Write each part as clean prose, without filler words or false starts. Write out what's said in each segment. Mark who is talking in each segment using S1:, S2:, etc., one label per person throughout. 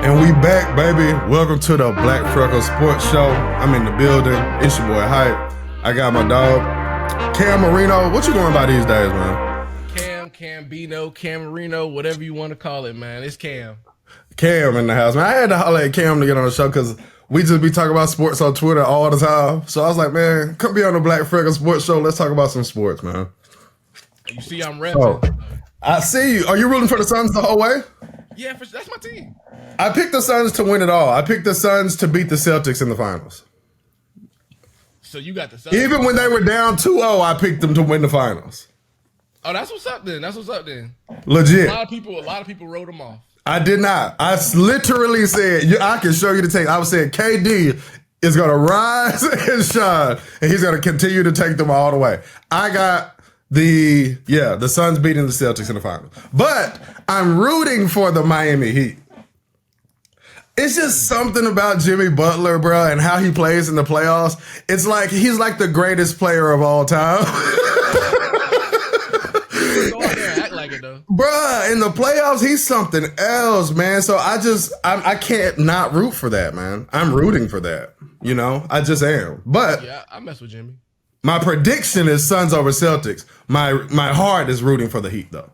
S1: And we back, baby. Welcome to the Black Freckles Sports Show. I'm in the building. It's your boy Hype. I got my dog, Cam Marino. What you going by these days, man?
S2: Cambino, Camarino, whatever you want to call it, man. It's Cam.
S1: Cam in the house, man. I had to holler at Cam to get on the show because we just be talking about sports on Twitter all the time. So I was like, man, come be on the Black Freckles Sports Show. Let's talk about some sports, man.
S2: You see, I'm repping.
S1: Oh, I see you. Are you rooting for the Suns the whole way?
S2: Yeah, that's my team.
S1: I picked the Suns to win it all. I picked the Suns to beat the Celtics in the finals.
S2: So you got the Suns.
S1: Even when they were down 2-0, I picked them to win the finals.
S2: Oh, that's what's up then.
S1: Legit.
S2: A lot of people wrote them off.
S1: I did not. I literally said, I can show you the tape. I was saying KD is going to rise and shine, and he's going to continue to take them all the way. I got the Suns beating the Celtics in the finals. But I'm rooting for the Miami Heat. It's just something about Jimmy Butler, bro, and how he plays in the playoffs. It's like he's like the greatest player of all time.
S2: Go out there and act like it, though.
S1: Bruh, in the playoffs, he's something else, man. So I can't not root for that, man. I'm rooting for that. You know, I just am. But
S2: yeah, I mess with Jimmy.
S1: My prediction is Suns over Celtics. My heart is rooting for the Heat, though.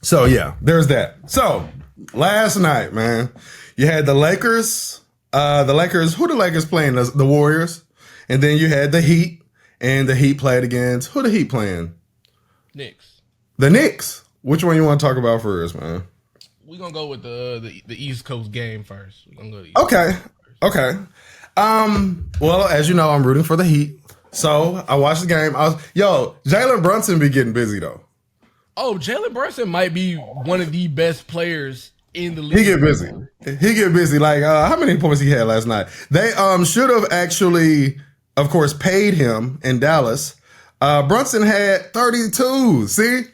S1: So, yeah, there's that. So, last night, man, you had the Lakers. Who the Lakers playing? The Warriors. And then you had the Heat. And the Heat played against, who the Heat playing?
S2: Knicks.
S1: The Knicks. Which one you want to talk about first, man?
S2: We're going to go with the East Coast game first. We're gonna go to the East
S1: Okay. Well, as you know, I'm rooting for the Heat. So I watched the game. Jalen Brunson be getting busy though.
S2: Oh, Jalen Brunson might be one of the best players in the league.
S1: He get busy. Like, how many points he had last night? They should have actually, of course, paid him in Dallas. Brunson had 32. See?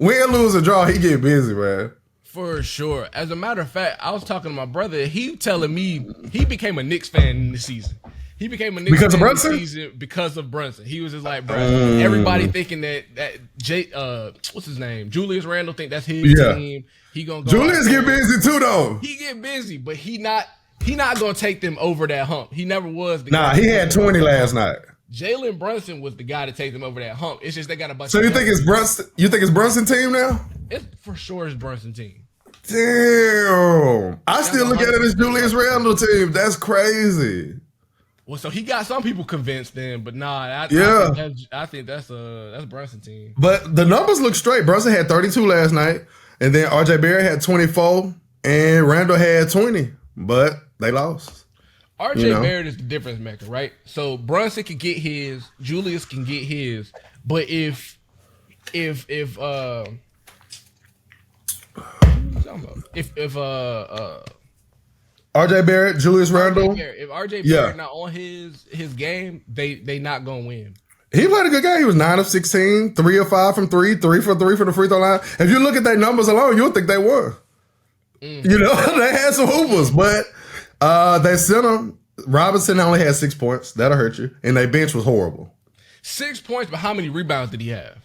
S1: Win, lose, or draw, he get busy, man.
S2: For sure. As a matter of fact, I was talking to my brother. He telling me he became a Knicks fan in the season. He became a Knicks fan in the season because of Brunson. He was just like, bro, everybody thinking that what's his name? Julius Randle think that's his team. He gonna go
S1: Julius get busy too, though.
S2: He get busy, but he not gonna take them over that hump. He never was.
S1: He had 20 last night.
S2: Jalen Brunson was the guy to take them over that hump. It's just they got a bunch.
S1: So you think it's Brunson? You think it's Brunson team now?
S2: It's for sure it's Brunson team.
S1: Damn. I still look at it as Julius Randle team. That's crazy.
S2: Well, so he got some people convinced then, but nah, I think that's Brunson team.
S1: But the numbers look straight. Brunson had 32 last night, and then RJ Barrett had 24, and Randle had 20, but they lost.
S2: RJ Barrett is the difference maker, right? So Brunson can get his, Julius can get his, but if
S1: RJ Barrett, Julius Randle.
S2: If RJ Barrett not on his game, they not gonna win.
S1: He played a good game. He was 9 of 16, 3 of 5 from 3, 3 for 3 from the free throw line. If you look at their numbers alone, you'll think they won. You know, they had some hoopers, but they sent them. Robinson only had 6 points. That'll hurt you. And their bench was horrible.
S2: 6 points, but how many rebounds did he have?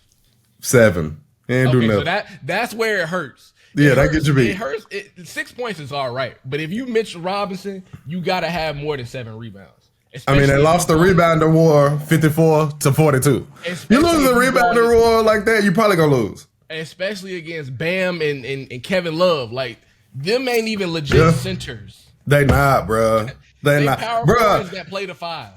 S1: 7. He didn't do nothing.
S2: So that's where it hurts.
S1: That gets you beat.
S2: It hurts. 6 points is all right, but if you Mitchell Robinson, you gotta have more than 7 rebounds.
S1: They lost the rebounder war 54-42. You lose the rebounder war like that, you probably gonna lose.
S2: Especially against Bam and Kevin Love. Like, them ain't even legit centers.
S1: They not, bro. They not.
S2: Power forwards that play the 5.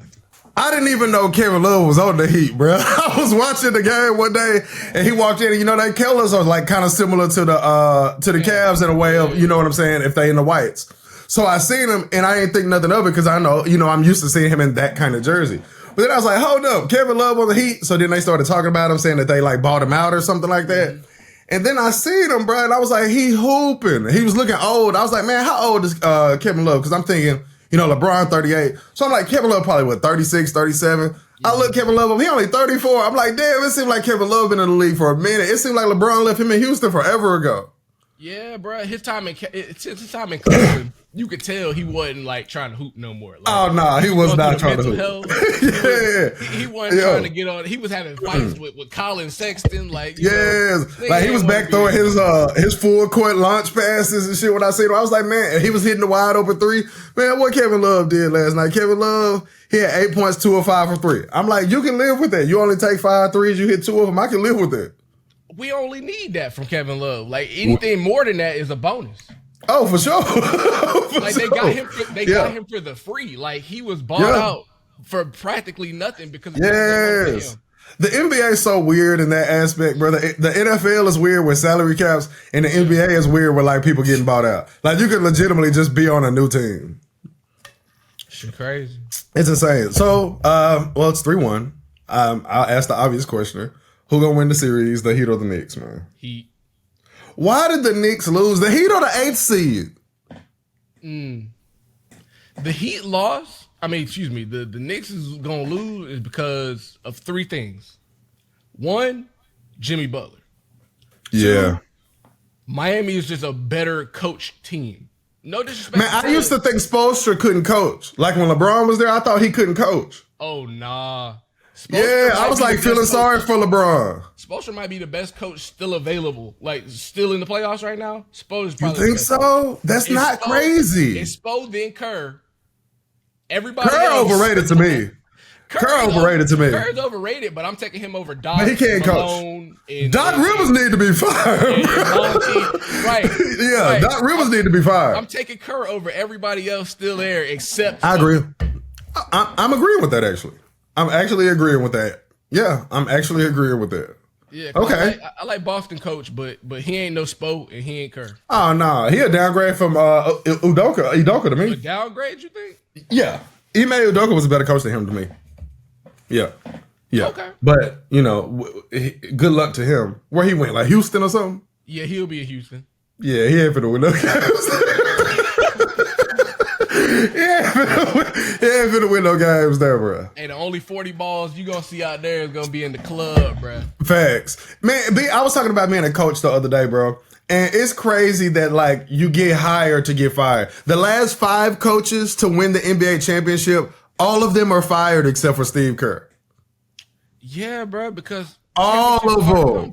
S1: I didn't even know Kevin Love was on the Heat, bro. I was watching the game one day, and he walked in, and you know, they killers are like kind of similar to the Cavs in a way of, you know what I'm saying, if they in the whites. So I seen him, and I ain't think nothing of it because I know, you know, I'm used to seeing him in that kind of jersey. But then I was like, hold up, Kevin Love on the Heat. So then they started talking about him, saying that they like bought him out or something like that. And then I seen him, bro, and I was like, he hooping. He was looking old. I was like, man, how old is Kevin Love? Because I'm thinking, you know, LeBron 38. So I'm like, Kevin Love probably, 36, 37? I look Kevin Love up. He only 34. I'm like, damn, it seemed like Kevin Love been in the league for a minute. It seemed like LeBron left him in Houston forever ago.
S2: Yeah, bro. His time in Cleveland, you could tell he wasn't like trying to hoop no more. Like,
S1: Oh no, he was not trying to hoop.
S2: He wasn't trying to get on. He was having fights with Colin Sexton. Like,
S1: like he was back throwing his full court launch passes and shit. When I seen him, I was like, man, he was hitting the wide open three. Man, what Kevin Love did last night? Kevin Love, he had 8 points, 2 of 5 from 3. I'm like, you can live with that. You only take 5 threes, you hit 2 of them. I can live with that.
S2: We only need that from Kevin Love. Like, anything more than that is a bonus.
S1: Oh, for sure.
S2: They got him for the free. Like, he was bought out for practically nothing because of him.
S1: The NBA is so weird in that aspect, brother. The NFL is weird with salary caps, and the NBA is weird with like people getting bought out. Like, you could legitimately just be on a new team.
S2: Shit crazy.
S1: It's insane. So, well, it's 3-1. I'll ask the obvious question. Who gonna win the series, the Heat or the Knicks, man?
S2: Heat.
S1: Why did the Knicks lose? The Heat or the 8th seed?
S2: The Heat lost. I mean, excuse me. The Knicks is gonna lose is because of 3 things. 1, Jimmy Butler. 2, Miami is just a better coached team. No disrespect.
S1: Man, I used to think Spoelstra couldn't coach. Like when LeBron was there, I thought he couldn't coach.
S2: Oh, nah.
S1: I was like feeling sorry for LeBron.
S2: Spoelstra might be the best coach still available, like still in the playoffs right now. Spoelstra's probably
S1: you think so? That's not crazy.
S2: It's Spo then Kerr. Everybody
S1: Kerr
S2: else,
S1: overrated to me. Kerr overrated to me.
S2: Kerr's overrated, but I'm taking him over Doc.
S1: But he can't coach. Doc Rivers need to be fired.
S2: Right.
S1: Yeah, Doc Rivers need to be fired.
S2: I'm taking Kerr over everybody else still there except.
S1: I agree. I'm agreeing with that actually. I'm actually agreeing with that. Yeah, I'm actually agreeing with that.
S2: Yeah. Okay. I like Boston coach, but he ain't no Spo and he ain't Kerr.
S1: Oh no, he a downgrade from Udoka to me.
S2: A downgrade, you think?
S1: Yeah, Ime Udoka was a better coach than him to me. Yeah.
S2: Okay.
S1: But good luck to him. Where he went, like Houston or something.
S2: Yeah, he'll be in Houston.
S1: Yeah, he ain't finna win no games. He ain't finna win no games there, bro.
S2: Hey, the only 40 balls you gonna see out there is gonna be in the club, bro.
S1: Facts. Man, I was talking about being a coach the other day, bro. And it's crazy that, like, you get hired to get fired. The last 5 coaches to win the NBA championship, all of them are fired except for Steve Kerr.
S2: Yeah, bro, because
S1: all of them.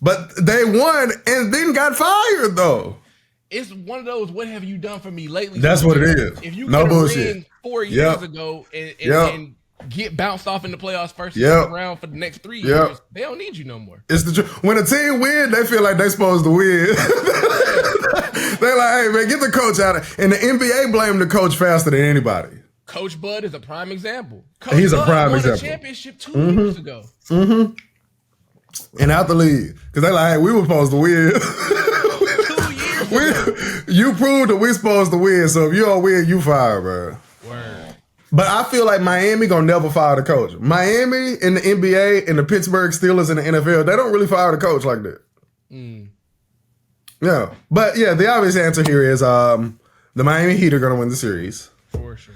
S1: But they won and then got fired, though.
S2: It's one of those, what have you done for me lately?
S1: That's what it is.
S2: If you
S1: no
S2: get a
S1: bullshit.
S2: ring 4 years ago and get bounced off in the playoffs first round for the next 3 years, they don't need you no more.
S1: It's the truth. When a team win, they feel like they supposed to win. They're like, hey, man, get the coach out of it. And the NBA blame the coach faster than anybody.
S2: Coach Bud is a prime example.
S1: He's a prime
S2: won
S1: example.
S2: The championship 2 years ago.
S1: Mm-hmm. And out the league. Because they're like, hey, we were supposed to win. You proved that we're supposed to win, so if you don't win, you fire, bro.
S2: Word.
S1: But I feel like Miami gonna never fire the coach. Miami in the NBA and the Pittsburgh Steelers in the NFL, they don't really fire the coach like that. Yeah. But yeah, the obvious answer here is the Miami Heat are gonna win the series.
S2: For sure.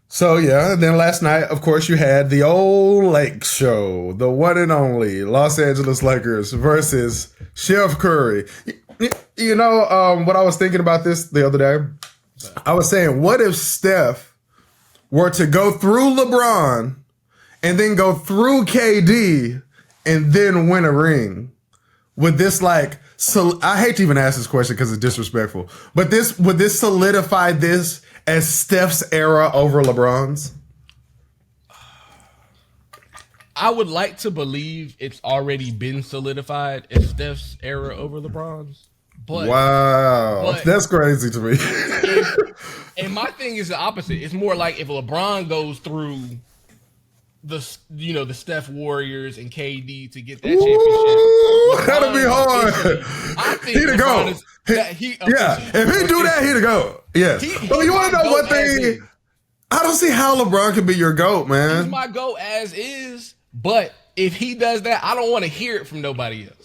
S1: So yeah, then last night, of course, you had the old Lake Show, the one and only Los Angeles Lakers versus Chef Curry. You know, what I was thinking about this the other day? I was saying, what if Steph were to go through LeBron and then go through KD and then win a ring? Would this I hate to even ask this question because it's disrespectful, but would this solidify this as Steph's era over LeBron's?
S2: I would like to believe it's already been solidified as Steph's era over LeBron's. But,
S1: wow, that's crazy to me.
S2: And my thing is the opposite. It's more like if LeBron goes through the Steph Warriors and KD to get that championship,
S1: that'll be hard.
S2: I think
S1: he to go. If he do that, he to go. Yes. But you want to know one thing? I don't see how LeBron can be your GOAT, man.
S2: He's my GOAT as is, but if he does that, I don't want to hear it from nobody else.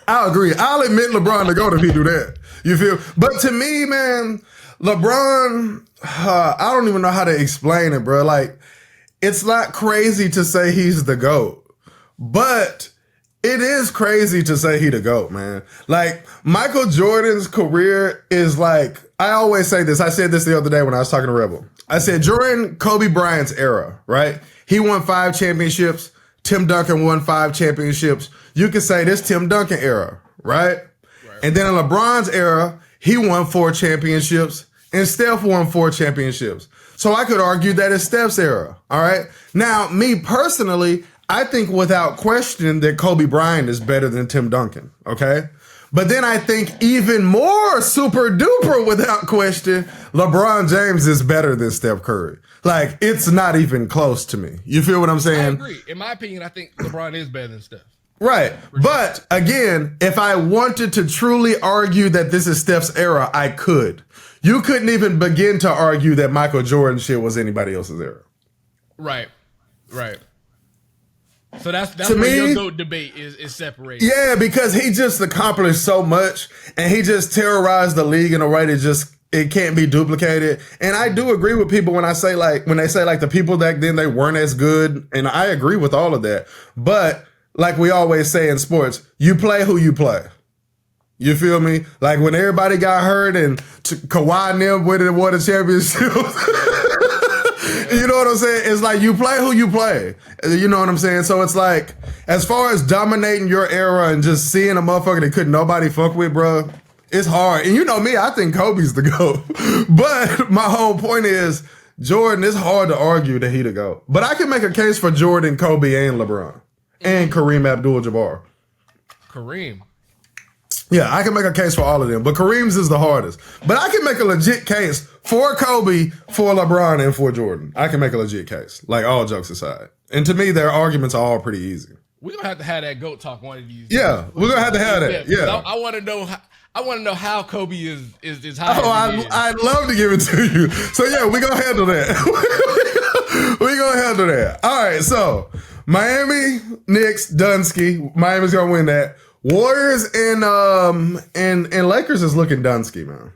S1: I agree. I'll admit LeBron to GOAT if he do that. You feel? But to me, man, LeBron, I don't even know how to explain it, bro. Like, it's not crazy to say he's the GOAT, but It is crazy to say he the GOAT, man. Like, Michael Jordan's career is like, I always say this. I said this the other day when I was talking to Rebel. I said, during Kobe Bryant's era, right? He won 5 championships. Tim Duncan won 5 championships. You could say this Tim Duncan era, right? And then in LeBron's era, he won 4 championships and Steph won 4 championships. So I could argue that it's Steph's era, all right? Now, me personally, I think without question that Kobe Bryant is better than Tim Duncan, okay? But then I think even more super duper without question, LeBron James is better than Steph Curry. Like, it's not even close to me. You feel what I'm saying?
S2: I agree. In my opinion, I think LeBron is better than Steph.
S1: Right. But again, if I wanted to truly argue that this is Steph's era, I could. You couldn't even begin to argue that Michael Jordan shit was anybody else's era.
S2: Right. So that's
S1: to
S2: where
S1: me,
S2: your GOAT debate is separated.
S1: Yeah, because he just accomplished so much and he just terrorized the league in a way that just it can't be duplicated. And I do agree with people when they say like the people back then they weren't as good, and I agree with all of that. But like we always say in sports, you play who you play. You feel me? Like when everybody got hurt and Kawhi and them won the championship. You know what I'm saying? It's like you play who you play. You know what I'm saying? So it's like, as far as dominating your era and just seeing a motherfucker that couldn't nobody fuck with, bro, it's hard. And you know me, I think Kobe's the GOAT. But my whole point is, Jordan, it's hard to argue that he the GOAT. But I can make a case for Jordan, Kobe, and LeBron. And Kareem Abdul-Jabbar.
S2: Kareem.
S1: Yeah, I can make a case for all of them, but Kareem's is the hardest. But I can make a legit case for Kobe, for LeBron, and for Jordan. I can make a legit case, like all jokes aside. And to me, their arguments are all pretty easy.
S2: We're going to have that GOAT talk one of these days.
S1: Yeah, we're going to have that. Yeah.
S2: I want to know how Kobe is higher.
S1: Oh, I'd love to give it to you. So yeah, we're going to handle that. We're going to handle that. All right, so Miami, Knicks, Dunsky. Miami's going to win that. Warriors and Lakers is looking Dunsky, man.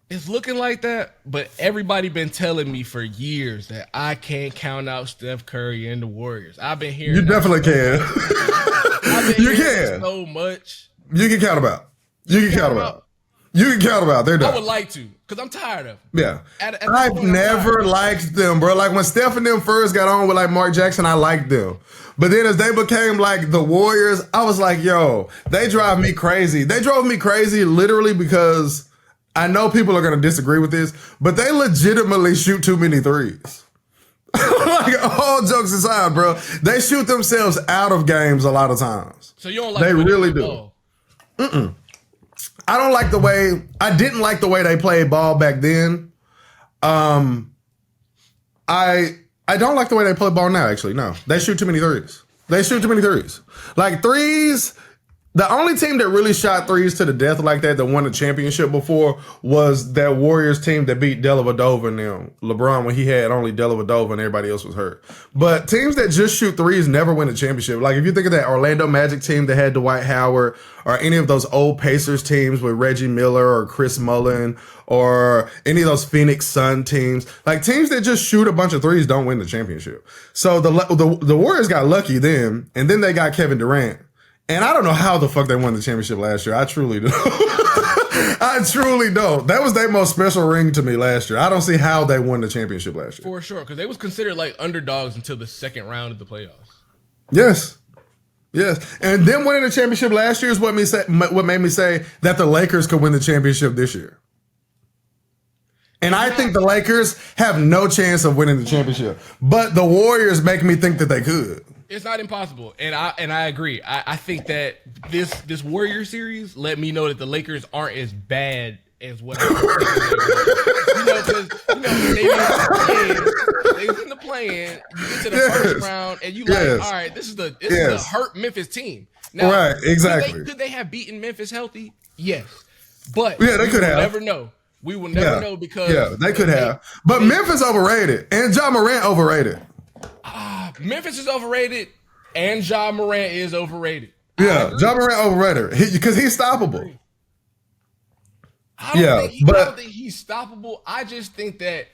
S2: It's looking like that, but everybody been telling me for years that I can't count out Steph Curry and the Warriors. I've been hearing
S1: you definitely can. You can
S2: so much.
S1: You can count them out. You can count them out. You can count them out. They're done.
S2: I would like to, because I'm tired of them.
S1: Yeah. I've never liked them, bro. Like when Steph and them first got on with like Mark Jackson, I liked them. But then as they became like the Warriors, I was like, yo, they drive me crazy. They drove me crazy literally because I know people are going to disagree with this, but they legitimately shoot too many threes. Like all jokes aside, bro, they shoot themselves out of games a lot of times.
S2: So you don't like
S1: they really do. I don't like the way, I didn't like the way they played ball back then. I don't like the way they play ball now, actually. No, they shoot too many threes. Like threes, the only team that really shot threes to the death like that won the championship before was that Warriors team that beat Dellavedova and them. LeBron, when he had only Dellavedova and everybody else was hurt. But teams that just shoot threes never win a championship. Like if you think of that Orlando Magic team that had Dwight Howard, or any of those old Pacers teams with Reggie Miller or Chris Mullin, or any of those Phoenix Sun teams, like teams that just shoot a bunch of threes don't win the championship. So the Warriors got lucky then, and then they got Kevin Durant. And I don't know how the fuck they won the championship last year. I truly don't. I truly don't. That was their most special ring to me last year. I don't see how they won the championship last year.
S2: For sure, because they was considered like underdogs until the second round of the playoffs.
S1: Yes. And them winning the championship last year is what made me say that the Lakers could win the championship this year. And I think the Lakers have no chance of winning the championship. But the Warriors make me think that they could.
S2: It's not impossible, and I agree. I think that this Warrior series let me know that the Lakers aren't as bad as what I was thinking. Because they was in the play-in. You get to the first round, and you like, all right, this is the hurt Memphis team. Now,
S1: right, exactly.
S2: Could they have beaten Memphis healthy? Yes, but
S1: they could have.
S2: Never know. We will never know because
S1: they could have. But Memphis overrated, and Ja Morant overrated.
S2: Memphis is overrated, and Ja Morant is overrated.
S1: Ja Morant overrated because he's stoppable.
S2: I don't think he's stoppable. I just think that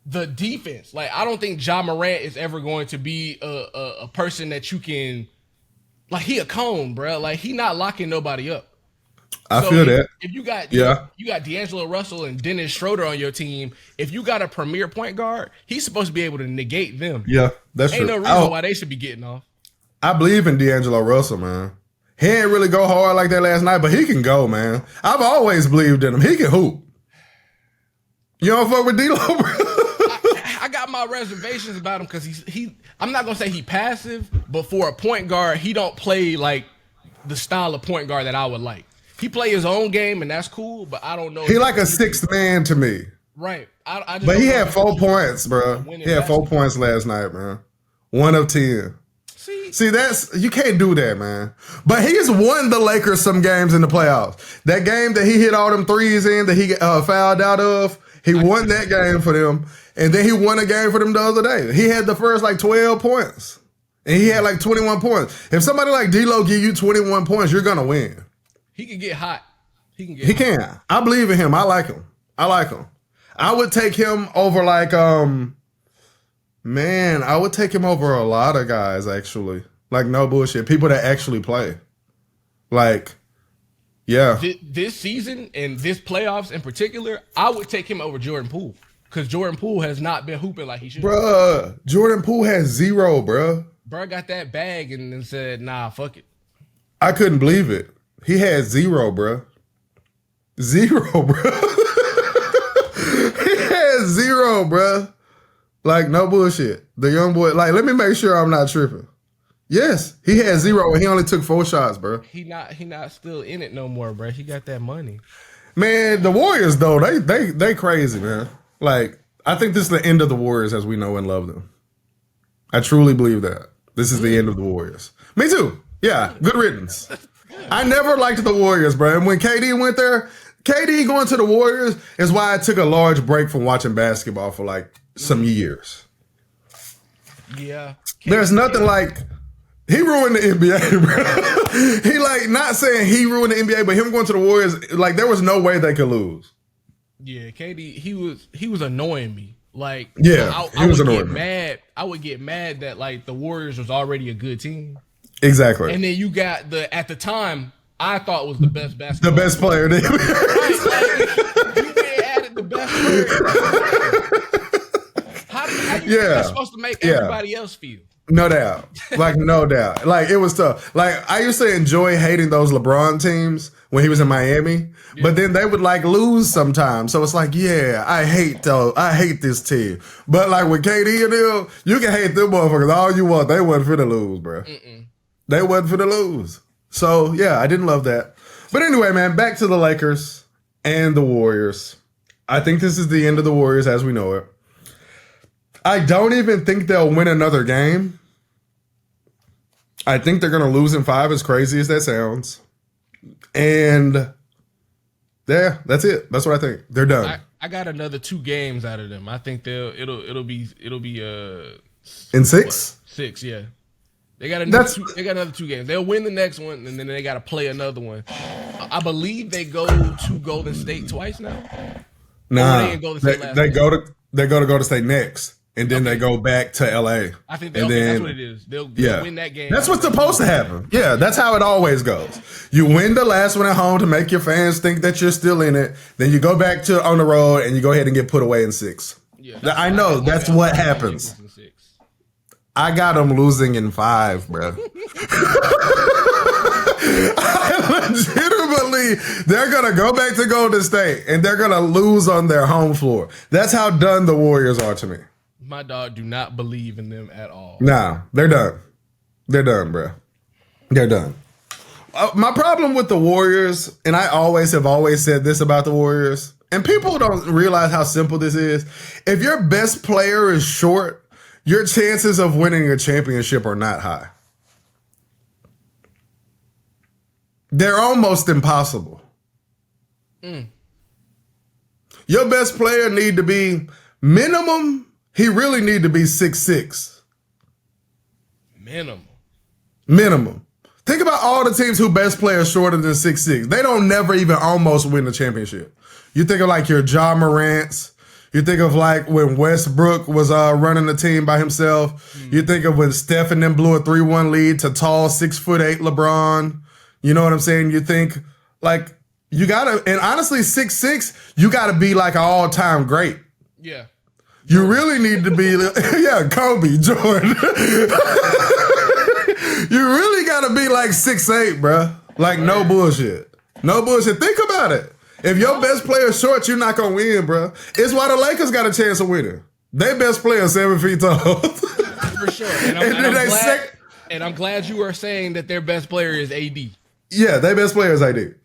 S2: the defense, like I don't think Ja Morant is ever going to be a person that you can Like he a cone, bro. Like he not locking nobody up.
S1: I feel that.
S2: If you got you got D'Angelo Russell and Dennis Schroeder on your team, if you got a premier point guard, he's supposed to be able to negate them.
S1: Yeah, that's true.
S2: Ain't no reason why they should be getting off.
S1: I believe in D'Angelo Russell, man. He ain't really go hard like that last night, but he can go, man. I've always believed in him. He can hoop. You don't fuck with D'Lo, bro?
S2: I got my reservations about him because he. I'm not gonna say he passive, but for a point guard, he don't play like the style of point guard that I would like. He play his own game, and that's cool, but I don't know.
S1: He like a sixth man to me.
S2: Right.
S1: But he had 4 points, bro. He had 4 points last night, man. 1 of 10. See, you can't do that, man. But he's won the Lakers some games in the playoffs. That game that he hit all them threes in that he fouled out of, he won that game for them. And then he won a game for them the other day. He had the first 12 points. And he had 21 points. If somebody like D'Lo give you 21 points, you're going to win.
S2: He can get hot. He
S1: can. I believe in him. I like him. I would take him over I would take him over a lot of guys, actually. No bullshit. People that actually play. Yeah.
S2: This season and this playoffs in particular, I would take him over Jordan Poole. Because Jordan Poole has not been hooping like he should.
S1: Bruh, Jordan Poole has 0, bruh.
S2: Bruh got that bag and then said, nah, fuck it.
S1: I couldn't believe it. He had 0, bruh. 0, bruh. He had 0, bruh. No bullshit. The young boy, let me make sure I'm not tripping. Yes, he had 0 and he only took 4 shots, bro.
S2: He not still in it no more, bro. He got that money.
S1: Man, the Warriors though, they crazy, man. I think this is the end of the Warriors as we know and love them. I truly believe that. This is the end of the Warriors. Me too. Yeah, good riddance. I never liked the Warriors, bro. And when KD went there, KD going to the Warriors is why I took a large break from watching basketball for some years.
S2: Yeah.
S1: There's nothing he ruined the NBA, bro. He not saying he ruined the NBA, but him going to the Warriors, there was no way they could lose.
S2: Yeah, KD, he was annoying me.
S1: He was annoying me.
S2: I would get mad that the Warriors was already a good team.
S1: Exactly.
S2: And then you got at the time, I thought was the best basketball.
S1: The best player.
S2: Right, you added the best player. How you think that's supposed to make everybody else feel?
S1: No doubt. No doubt. It was tough. I used to enjoy hating those LeBron teams when he was in Miami, but then they would lose sometimes. So it's I hate this team. But with KD and them, you can hate them motherfuckers all you want. They wasn't finna lose, bro. They wasn't finna lose. So yeah, I didn't love that. But anyway, man, back to the Lakers and the Warriors. I think this is the end of the Warriors as we know it. I don't even think they'll win another game. I think they're going to lose in 5, as crazy as that sounds. And yeah, that's it. That's what I think. They're done.
S2: I got another 2 games out of them. I think it'll be
S1: in 6?
S2: 6, yeah. They got another 2 games. They'll win the next one, and then they got to play another one. I believe they go to Golden State twice now.
S1: Nah, they go to Golden State next. And then they go back to LA.
S2: I think that's what it is. They'll win that game.
S1: That's what's supposed to happen. Yeah, that's how it always goes. You win the last one at home to make your fans think that you're still in it. Then you go back to on the road and you go ahead and get put away in 6. Yeah, I know that's what happens. I got them losing in 5, bro. Legitimately, they're going to go back to Golden State and they're going to lose on their home floor. That's how done the Warriors are to me.
S2: My dog do not believe in them at all.
S1: Nah, they're done. They're done, bro. They're done. My problem with the Warriors, and I have always said this about the Warriors, and people don't realize how simple this is. If your best player is short, your chances of winning a championship are not high. They're almost impossible. Your best player need to be minimum. He really need to be 6'6". Minimum. Think about all the teams who best player shorter than 6'6". They don't never even almost win the championship. You think of your Ja Morants, You think of like when Westbrook was running the team by himself. You think of when Steph and them blew a 3-1 lead to tall 6'8" LeBron. You know what I'm saying? You think like you gotta, and honestly 6'6", you gotta be like an all-time great.
S2: Yeah.
S1: You really need to be, yeah, Kobe, Jordan. You really gotta be like 6'8", bro. Like no bullshit. No bullshit. Think about it. If your best player is short, you're not gonna win, bro. It's why the Lakers got a chance of winning. Their best player is 7 feet tall.
S2: For sure. And I'm glad you are saying that their best player is AD.
S1: Yeah, their best player is AD.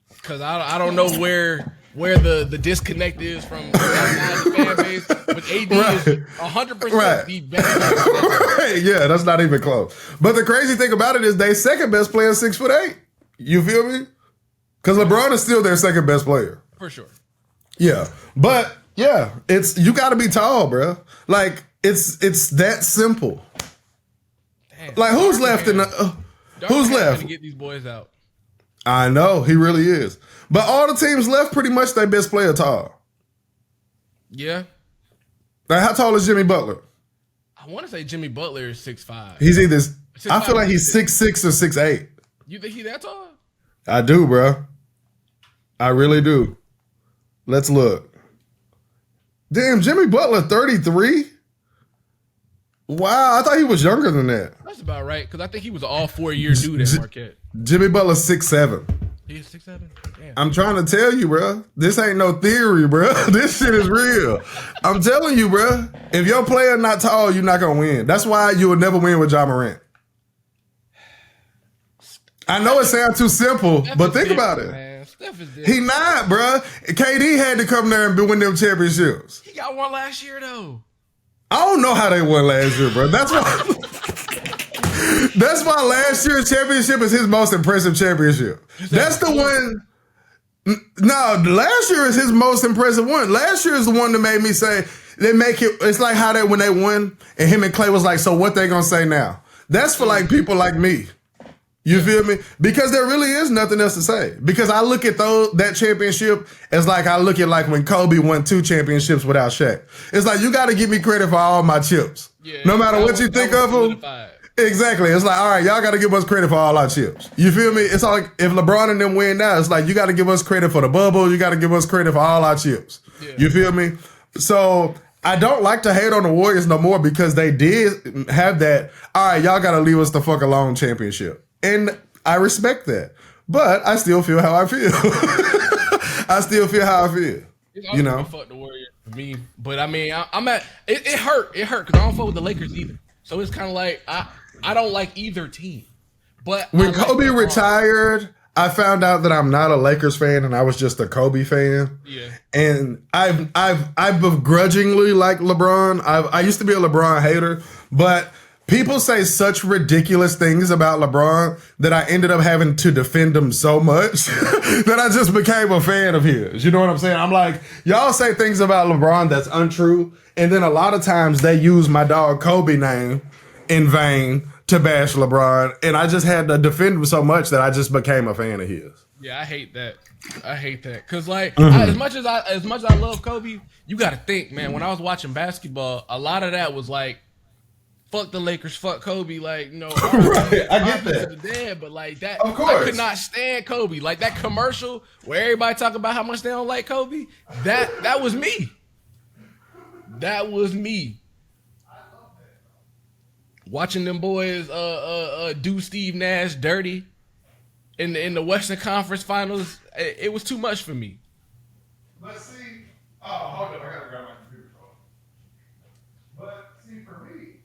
S2: Because I don't know where the disconnect is from the fan base, but AD is 100% the best player.
S1: Right. Yeah, that's not even close. But the crazy thing about it is their second best player is 6'8". You feel me? Because LeBron is still their second best player.
S2: For sure.
S1: Yeah. But yeah, you gotta be tall, bro. Like it's that simple.
S2: Damn,
S1: like who's left in the who's left?
S2: To get these boys out.
S1: I know, he really is. But all the teams left pretty much their best player tall.
S2: Yeah.
S1: Like how tall is Jimmy Butler?
S2: I want to say Jimmy Butler is 6'5".
S1: He's either 6'5", I feel
S2: or
S1: like he's 6'6" or 6'8".
S2: You think he's that tall?
S1: I do, bro. I really do. Let's look. Damn, Jimmy Butler, 33? Wow, I thought he was younger than that.
S2: That's about right, because I think he was an all 4-year dude at Marquette.
S1: Jimmy Butler, 6'7".
S2: He's 6'7"? Damn.
S1: I'm trying to tell you, bro. This ain't no theory, bro. This shit is real. I'm telling you, bro. If your player not tall, you're not going to win. That's why you will never win with Ja Morant. I know it sounds too simple, but think about it.
S2: Man. Steph is
S1: he not, bro. KD had to come there and win them championships.
S2: He got one last year, though.
S1: I don't know how they won last year, bro. That's why. That's why last year's championship is his most impressive championship. That's the one. No, last year is his most impressive one. Last year is the one that made me say they make it. It's like how when they won, and him and Clay was like, so what they gonna say now? That's for like people like me. You feel me? Because there really is nothing else to say. Because I look at that championship as like I look at like when Kobe won 2 championships without Shaq. It's like you got to give me credit for all my chips. Yeah, no matter what you think of them. Exactly. It's like, all right, y'all got to give us credit for all our chips. You feel me? It's like if LeBron and them win now, it's like you got to give us credit for the bubble. You got to give us credit for all our chips. Yeah. You feel me? So I don't like to hate on the Warriors no more because they did have that, all right, y'all got to leave us the fuck alone championship. And I respect that. But I still feel how I feel. I still feel how I feel. You know?
S2: Fuck the Warriors for me. But I mean, I'm at, it hurt. It hurt because I don't fuck with the Lakers either. So it's kind of like, I don't like either team. But
S1: when Kobe retired, I found out that I'm not a Lakers fan and I was just a Kobe fan.
S2: Yeah.
S1: And I've begrudgingly liked LeBron. I used to be a LeBron hater, but people say such ridiculous things about LeBron that I ended up having to defend him so much that I just became a fan of his. You know what I'm saying? I'm like, y'all say things about LeBron that's untrue, and then a lot of times they use my dog Kobe name in vain to bash LeBron, and I just had to defend him so much that I just became a fan of his.
S2: Yeah, I hate that. Cause like as much as I love Kobe, you got to think, man. When I was watching basketball, a lot of that was like, fuck the Lakers, fuck Kobe, like, you know,
S1: right, I get that.
S2: To the dead, but like that,
S1: of course.
S2: I could not stand Kobe. Like that commercial where everybody talk about how much they don't like Kobe, that was me. That was me. Watching them boys do Steve Nash dirty in the Western Conference Finals, it was too much for me.
S1: Let's see. Oh, hold up, I gotta grab my computer phone. But see, for me.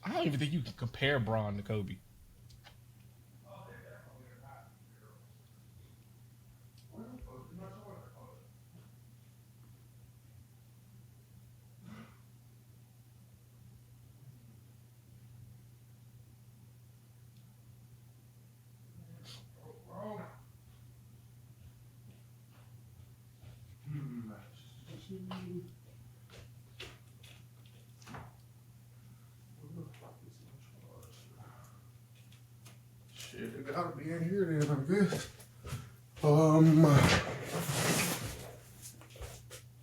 S2: I don't even think you can compare Braun to Kobe.
S1: It ought to be in here then, I guess.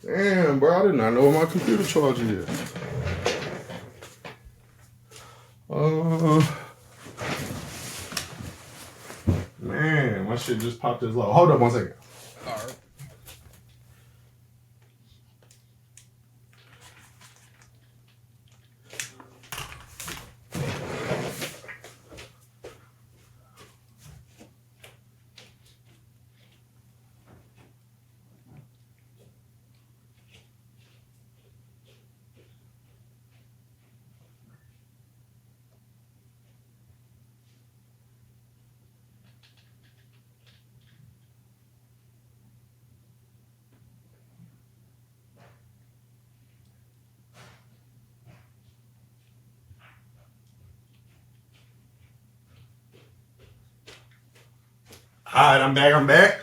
S1: Damn, bro, I did not know where my computer charger is. Man, my shit just popped as low. Hold up 1 second.
S2: All right.
S1: All right, I'm back.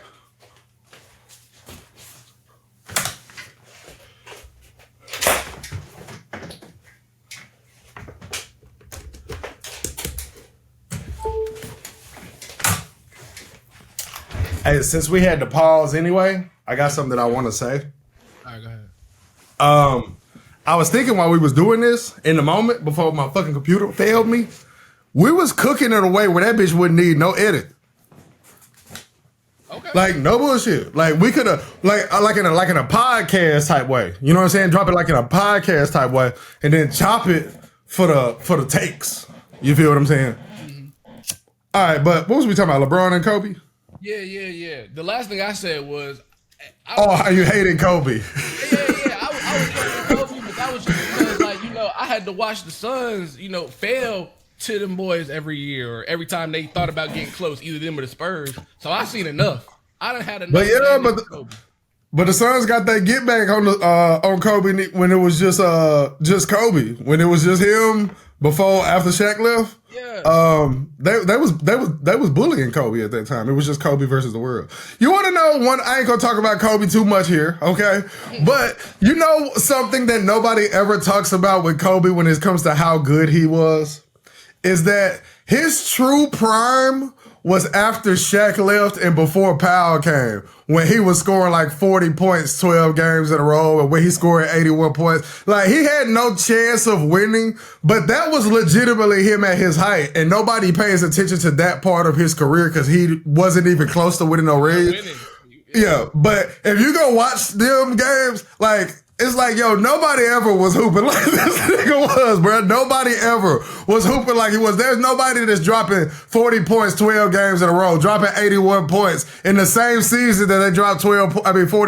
S1: Hey, since we had to pause anyway, I got something that I want to say.
S2: All right, go ahead.
S1: I was thinking while we was doing this, in the moment, before my fucking computer failed me, we was cooking in a way where that bitch wouldn't need no edit.
S2: Okay.
S1: Like, no bullshit. Like, we could have, like in a podcast type way. You know what I'm saying? Drop it like in a podcast type way, and then chop it for the takes. You feel what I'm saying? Mm-hmm. All right, but what was we talking about? LeBron and Kobe?
S2: Yeah. The last thing I said was,
S1: how you hated Kobe?
S2: Yeah. I was hating Kobe, but that was just because, like, I had to watch the Suns, fail to them boys every year or every time they thought about getting close, either them or the Spurs. So I seen enough. I done had enough.
S1: But yeah, but the Suns got that get back on Kobe when it was just Kobe, when it was just him after Shaq left.
S2: Yeah.
S1: They was bullying Kobe at that time. It was just Kobe versus the world. You want to know one? I ain't gonna talk about Kobe too much here, okay? But you know something that nobody ever talks about with Kobe when it comes to how good he was is that his true prime was after Shaq left and before Powell came, when he was scoring like 40 points 12 games in a row, and when he scored 81 points. Like, he had no chance of winning, but that was legitimately him at his height, and nobody pays attention to that part of his career because he wasn't even close to winning no rings. Yeah, but if you go watch them games, like, it's like, yo, nobody ever was hooping like this nigga was, bro. Nobody ever was hooping like he was. There's nobody that's dropping 40 points 12 games in a row, dropping 81 points in the same season that they dropped 40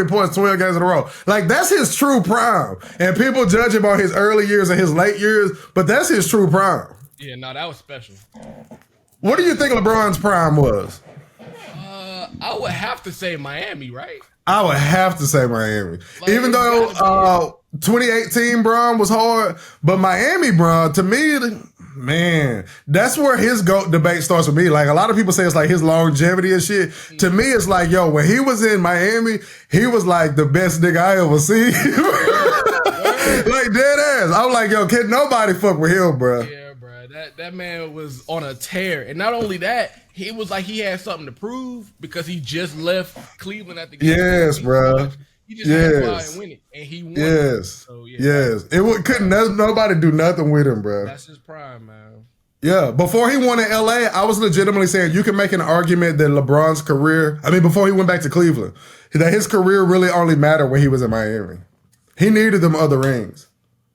S1: points 12 games in a row. Like, that's his true prime. And people judge him on his early years and his late years, but that's his true prime.
S2: Yeah, no, that was special.
S1: What do you think LeBron's prime was?
S2: I would have to say Miami, right?
S1: I would have to say Miami. Like, even though 2018 Bron was hard, but Miami Bron, to me, man, that's where his GOAT debate starts with me. Like, a lot of people say it's like his longevity and shit. Mm-hmm. To me, it's like, yo, when he was in Miami, he was like the best nigga I ever seen. Like, dead ass. I was like, yo, can't nobody fuck with him, bro.
S2: Yeah, bro. That man was on a tear. And not only that, he was like he had something to prove because he just left Cleveland at the game.
S1: Yes, bro.
S2: He just had to fly and win it, and he won.
S1: Yes,
S2: so, yeah.
S1: Yes. Couldn't nobody do nothing with him, bro.
S2: That's his prime, man.
S1: Yeah, before he won in LA, I was legitimately saying you can make an argument that LeBron's career, before he went back to Cleveland, that his career really only mattered when he was in Miami. He needed them other rings.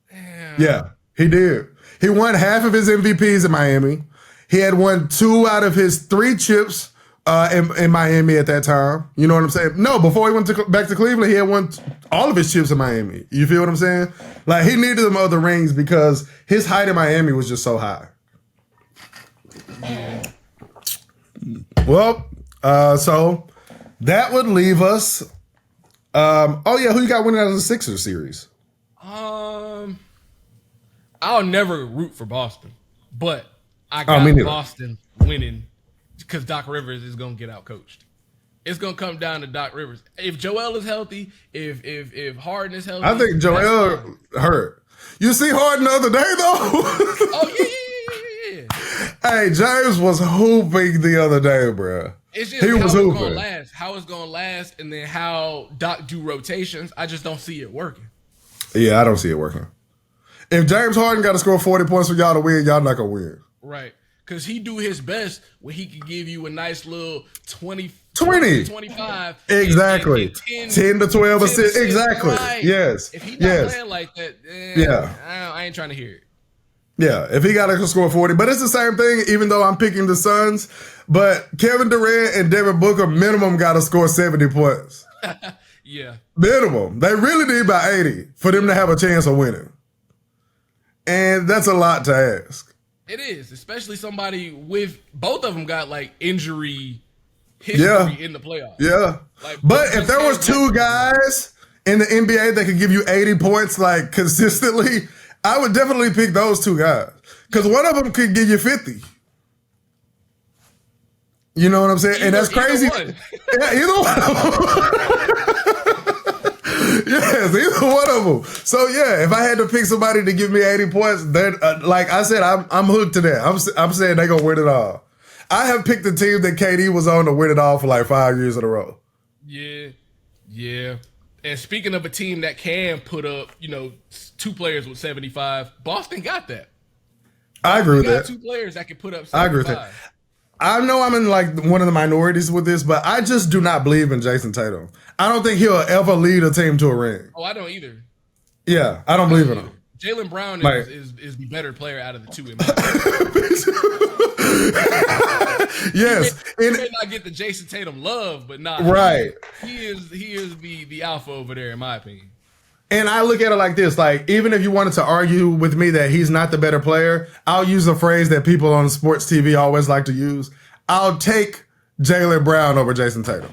S2: Damn.
S1: Yeah, he did. He won half of his MVPs in Miami. He had won 2 out of his 3 chips in Miami at that time. You know what I'm saying? No, before he went back to Cleveland, he had won all of his chips in Miami. You feel what I'm saying? Like, he needed them other rings because his height in Miami was just so high.
S2: Yeah.
S1: Well, so that would leave us. Who you got winning out of the Sixers series?
S2: I'll never root for Boston, but I got Boston winning because Doc Rivers is gonna get out coached. It's gonna come down to Doc Rivers. If Joel is healthy, if Harden is healthy,
S1: I think Joel hurt. You see Harden the other day though.
S2: Oh yeah.
S1: Hey, James was hooping the other day, bro.
S2: It's just he was hooping. Gonna last, how it's going to last, and then how Doc do rotations. I just don't see it working.
S1: Yeah, I don't see it working. If James Harden got to score 40 points for y'all to win, y'all not going to win.
S2: Right. Because he do his best when he can give you a nice little 20 25.
S1: Exactly. And 10 to 12 assists. Exactly.
S2: Right.
S1: Yes.
S2: If he not playing like that, I ain't trying to hear it.
S1: Yeah, if he got to score 40. But it's the same thing, even though I'm picking the Suns. But Kevin Durant and Devin Booker minimum got to score 70 points.
S2: Yeah.
S1: Minimum. They really need about 80 for them to have a chance of winning. And that's a lot to ask.
S2: It is, especially somebody with both of them got like injury history in the playoffs.
S1: Yeah.
S2: Like,
S1: but if there was two guys in the NBA that could give you 80 points like consistently, I would definitely pick those two guys. Because one of them could give you 50. You know what I'm saying? And that's crazy. Either one of them. Yes, either one of them. So yeah, if I had to pick somebody to give me 80 points, then like I said, I'm hooked to that. I'm saying they're gonna win it all. I have picked the team that KD was on to win it all for like 5 years in a row.
S2: Yeah. And speaking of a team that can put up, two players with 75, Boston got that.
S1: I agree with that.
S2: Two players that can put up 75.
S1: I agree with that. I know I'm in like one of the minorities with this, but I just do not believe in Jason Tatum. I don't think he'll ever lead a team to a ring.
S2: Oh, I don't either.
S1: Yeah, I don't believe in him.
S2: Jaylen Brown is the better player out of the two. In my
S1: Yes,
S2: he may not get the Jason Tatum love, but not
S1: right.
S2: He is the alpha over there, in my opinion.
S1: And I look at it like this: like, even if you wanted to argue with me that he's not the better player, I'll use a phrase that people on sports TV always like to use. I'll take Jaylen Brown over Jason Tatum.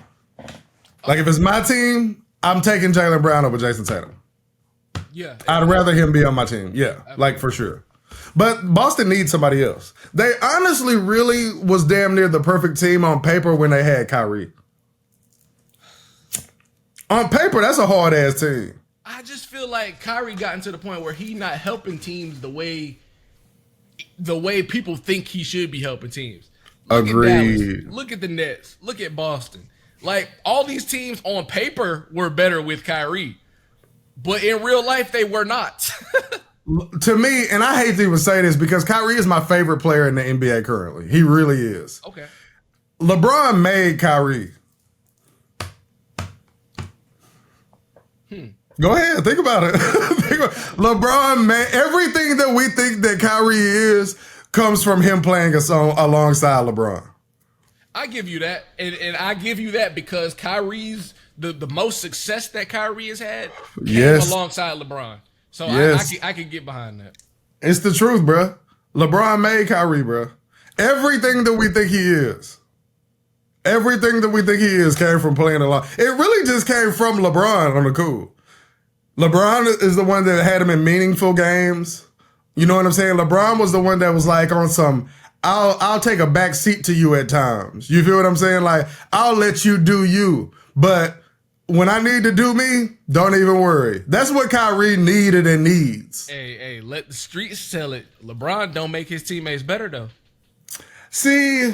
S1: Like, if it's my team, I'm taking Jaylen Brown over Jason Tatum.
S2: Yeah,
S1: I'd rather him be on my team. Yeah, like for sure. But Boston needs somebody else. They honestly really was damn near the perfect team on paper when they had Kyrie. On paper, that's a hard ass team.
S2: I just feel like Kyrie gotten to the point where he's not helping teams the way people think he should be helping teams.
S1: Agreed.
S2: Look at the Nets. Look at Boston. Like, all these teams on paper were better with Kyrie, but in real life they were not.
S1: To me, and I hate to even say this because Kyrie is my favorite player in the NBA currently. He really is.
S2: Okay.
S1: LeBron made Kyrie. Go ahead, think about it. LeBron made everything that we think that Kyrie is comes from him playing a song alongside LeBron.
S2: I give you that, and I give you that because Kyrie's the most success that Kyrie has had came alongside LeBron. So I can get behind that.
S1: It's the truth, bro. LeBron made Kyrie, bro. Everything that we think he is. Everything that we think he is came from playing along. It really just came from LeBron on the cool. LeBron is the one that had him in meaningful games. You know what I'm saying? LeBron was the one that was like on some, I'll take a back seat to you at times. You feel what I'm saying? Like, I'll let you do you. But when I need to do me, don't even worry. That's what Kyrie needed and needs.
S2: Hey, let the streets tell it. LeBron don't make his teammates better, though.
S1: See,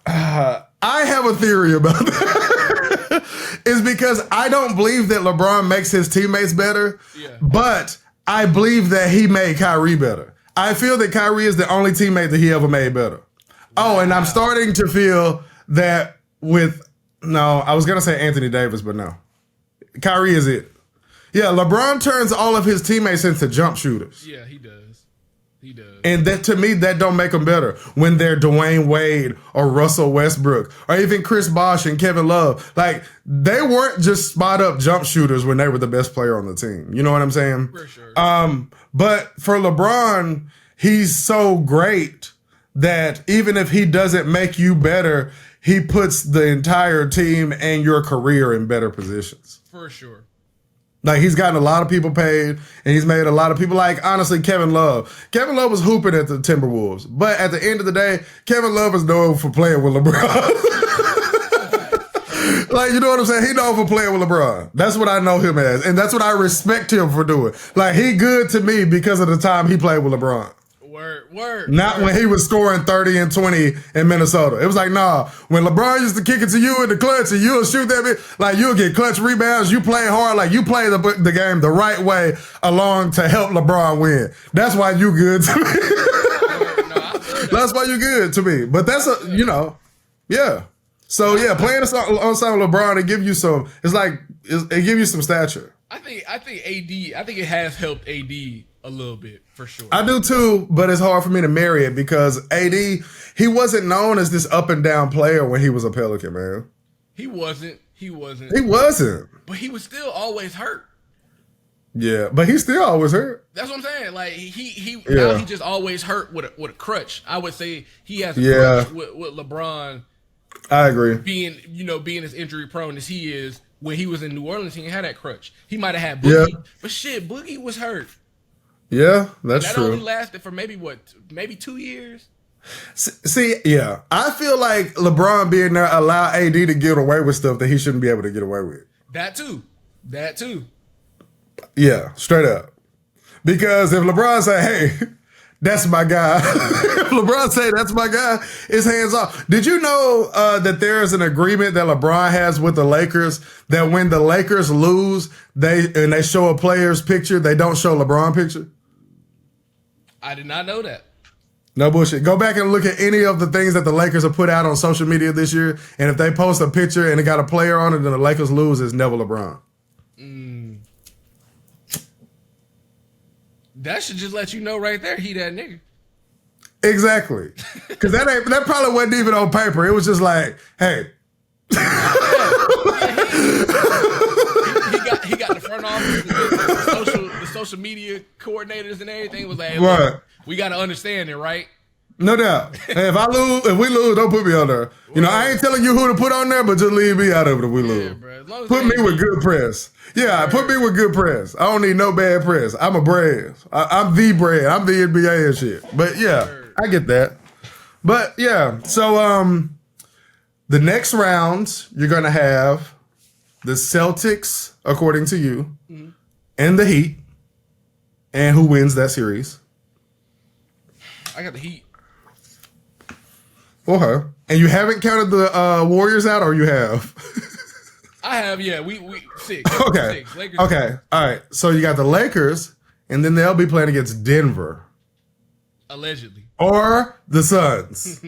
S1: I have a theory about that. It's because I don't believe that LeBron makes his teammates better, but I believe that he made Kyrie better. I feel that Kyrie is the only teammate that he ever made better. Wow. Oh, and I'm starting to feel that I was going to say Anthony Davis, but no. Kyrie is it. Yeah, LeBron turns all of his teammates into jump shooters.
S2: Yeah, he does. He does.
S1: And that, to me, that don't make them better when they're Dwayne Wade or Russell Westbrook or even Chris Bosh and Kevin Love. Like, they weren't just spot-up jump shooters when they were the best player on the team. You know what I'm saying?
S2: For sure.
S1: But for LeBron, he's so great that even if he doesn't make you better, he puts the entire team and your career in better positions.
S2: For sure.
S1: Like, he's gotten a lot of people paid, and he's made a lot of people, like, honestly, Kevin Love. Kevin Love was hooping at the Timberwolves. But at the end of the day, Kevin Love is known for playing with LeBron. Like, you know what I'm saying? He known for playing with LeBron. That's what I know him as. And that's what I respect him for doing. Like, he good to me because of the time he played with LeBron. Not when he was scoring 30 and 20 in Minnesota. It was like, nah, when LeBron used to kick it to you in the clutch and you'll shoot that bit, like you'll get clutch rebounds, you play hard, like you play the game the right way along to help LeBron win. That's why you good to me. That's why you good to me. But that's yeah. So yeah, playing alongside LeBron, it give you some, it give you some stature.
S2: I think it has helped AD a little bit for sure.
S1: I do too, but it's hard for me to marry it because AD, he wasn't known as this up and down player when he was a Pelican, man.
S2: He wasn't.
S1: But
S2: he was still always hurt.
S1: Yeah, but he still always hurt.
S2: That's what I'm saying. Like now he just always hurt with a crutch. I would say he has a crutch with LeBron.
S1: I agree.
S2: Being as injury prone as he is, when he was in New Orleans, he didn't have that crutch. He might have had Boogie, but shit, Boogie was hurt.
S1: Yeah, that's true.
S2: That only lasted for maybe 2 years.
S1: See, yeah, I feel like LeBron being there allowed AD to get away with stuff that he shouldn't be able to get away with.
S2: That too.
S1: Yeah, straight up. Because if LeBron say, "Hey, that's my guy," if LeBron say, "That's my guy," it's hands off. Did you know that there is an agreement that LeBron has with the Lakers that when the Lakers lose, they show a player's picture, they don't show LeBron picture?
S2: I did not know that.
S1: No bullshit. Go back and look at any of the things that the Lakers have put out on social media this year, and if they post a picture and it got a player on it, then the Lakers lose, it's never LeBron.
S2: That should just let you know right there, he that nigga.
S1: Exactly. Because that probably wasn't even on paper. It was just like, hey.
S2: He got the front office, the social media coordinators and everything was like, hey,
S1: right.
S2: Look, we got to understand it, right?
S1: No doubt. Hey, if we lose, don't put me on there. I ain't telling you who to put on there, but just leave me out of it if we lose.
S2: Bro,
S1: put me with good press. Yeah, put me with good press. I don't need no bad press. I'm a brand. I'm the brand. I'm the NBA and shit. But yeah, I get that. But yeah, so the next round, you're going to have the Celtics, according to you, and the Heat. And who wins that series?
S2: I got the Heat.
S1: Okay. And you haven't counted the Warriors out, or you have?
S2: I have, yeah. We six.
S1: Okay.
S2: Six. Lakers.
S1: Okay. All right. So you got the Lakers, and then they'll be playing against Denver.
S2: Allegedly.
S1: Or the Suns.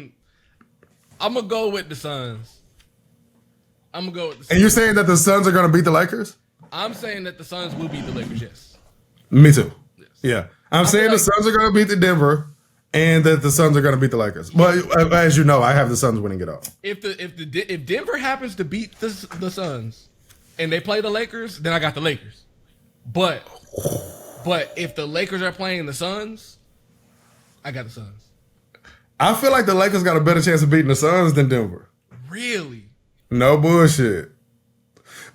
S2: I'm going to go with the Suns.
S1: And you're saying that the Suns are going to beat the Lakers?
S2: I'm saying that the Suns will beat the Lakers, yes.
S1: Me too.
S2: Yes.
S1: Yeah. I'm saying the Suns are going to beat the Denver, and that the Suns are going to beat the Lakers. Well, as you know, I have the Suns winning it all.
S2: If Denver happens to beat the Suns and they play the Lakers, then I got the Lakers. But if the Lakers are playing the Suns, I got the Suns.
S1: I feel like the Lakers got a better chance of beating the Suns than Denver.
S2: Really?
S1: No bullshit.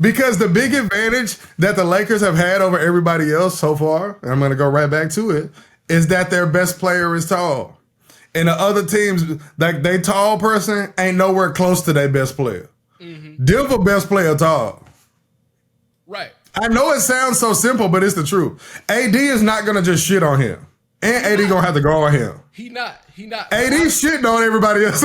S1: Because the big advantage that the Lakers have had over everybody else so far, and I'm going to go right back to it, is that their best player is tall. And the other teams, like they tall person ain't nowhere close to their best player. Mm-hmm. Denver best player tall.
S2: Right.
S1: I know it sounds so simple, but it's the truth. AD is not going to just shit on him. And AD going to have to guard him.
S2: He not.
S1: AD shitting on everybody else.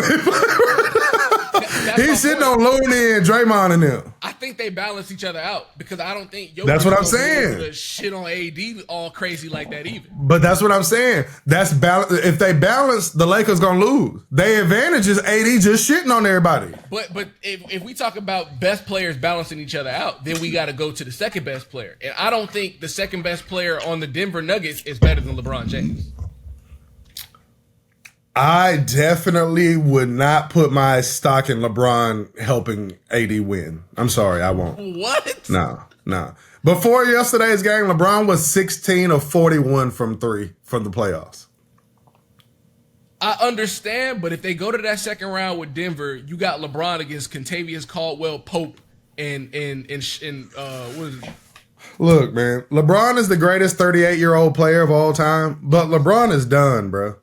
S1: He's shitting on Looney and Draymond and them.
S2: I think they balance each other out because I don't think
S1: that's what I'm saying.
S2: To shit on AD all crazy like that either.
S1: But that's what I'm saying. That's balance. If they balance, the Lakers gonna lose. Their advantage is AD just shitting on everybody.
S2: But if we talk about best players balancing each other out, then we got to go to the second best player. And I don't think the second best player on the Denver Nuggets is better than LeBron James.
S1: I definitely would not put my stock in LeBron helping AD win. I'm sorry, I won't.
S2: What?
S1: No. Before yesterday's game, LeBron was 16 of 41 from three from the playoffs.
S2: I understand, but if they go to that second round with Denver, you got LeBron against Kentavious Caldwell Pope and what is it?
S1: Look, man, LeBron is the greatest 38-year-old player of all time, but LeBron is done, bro.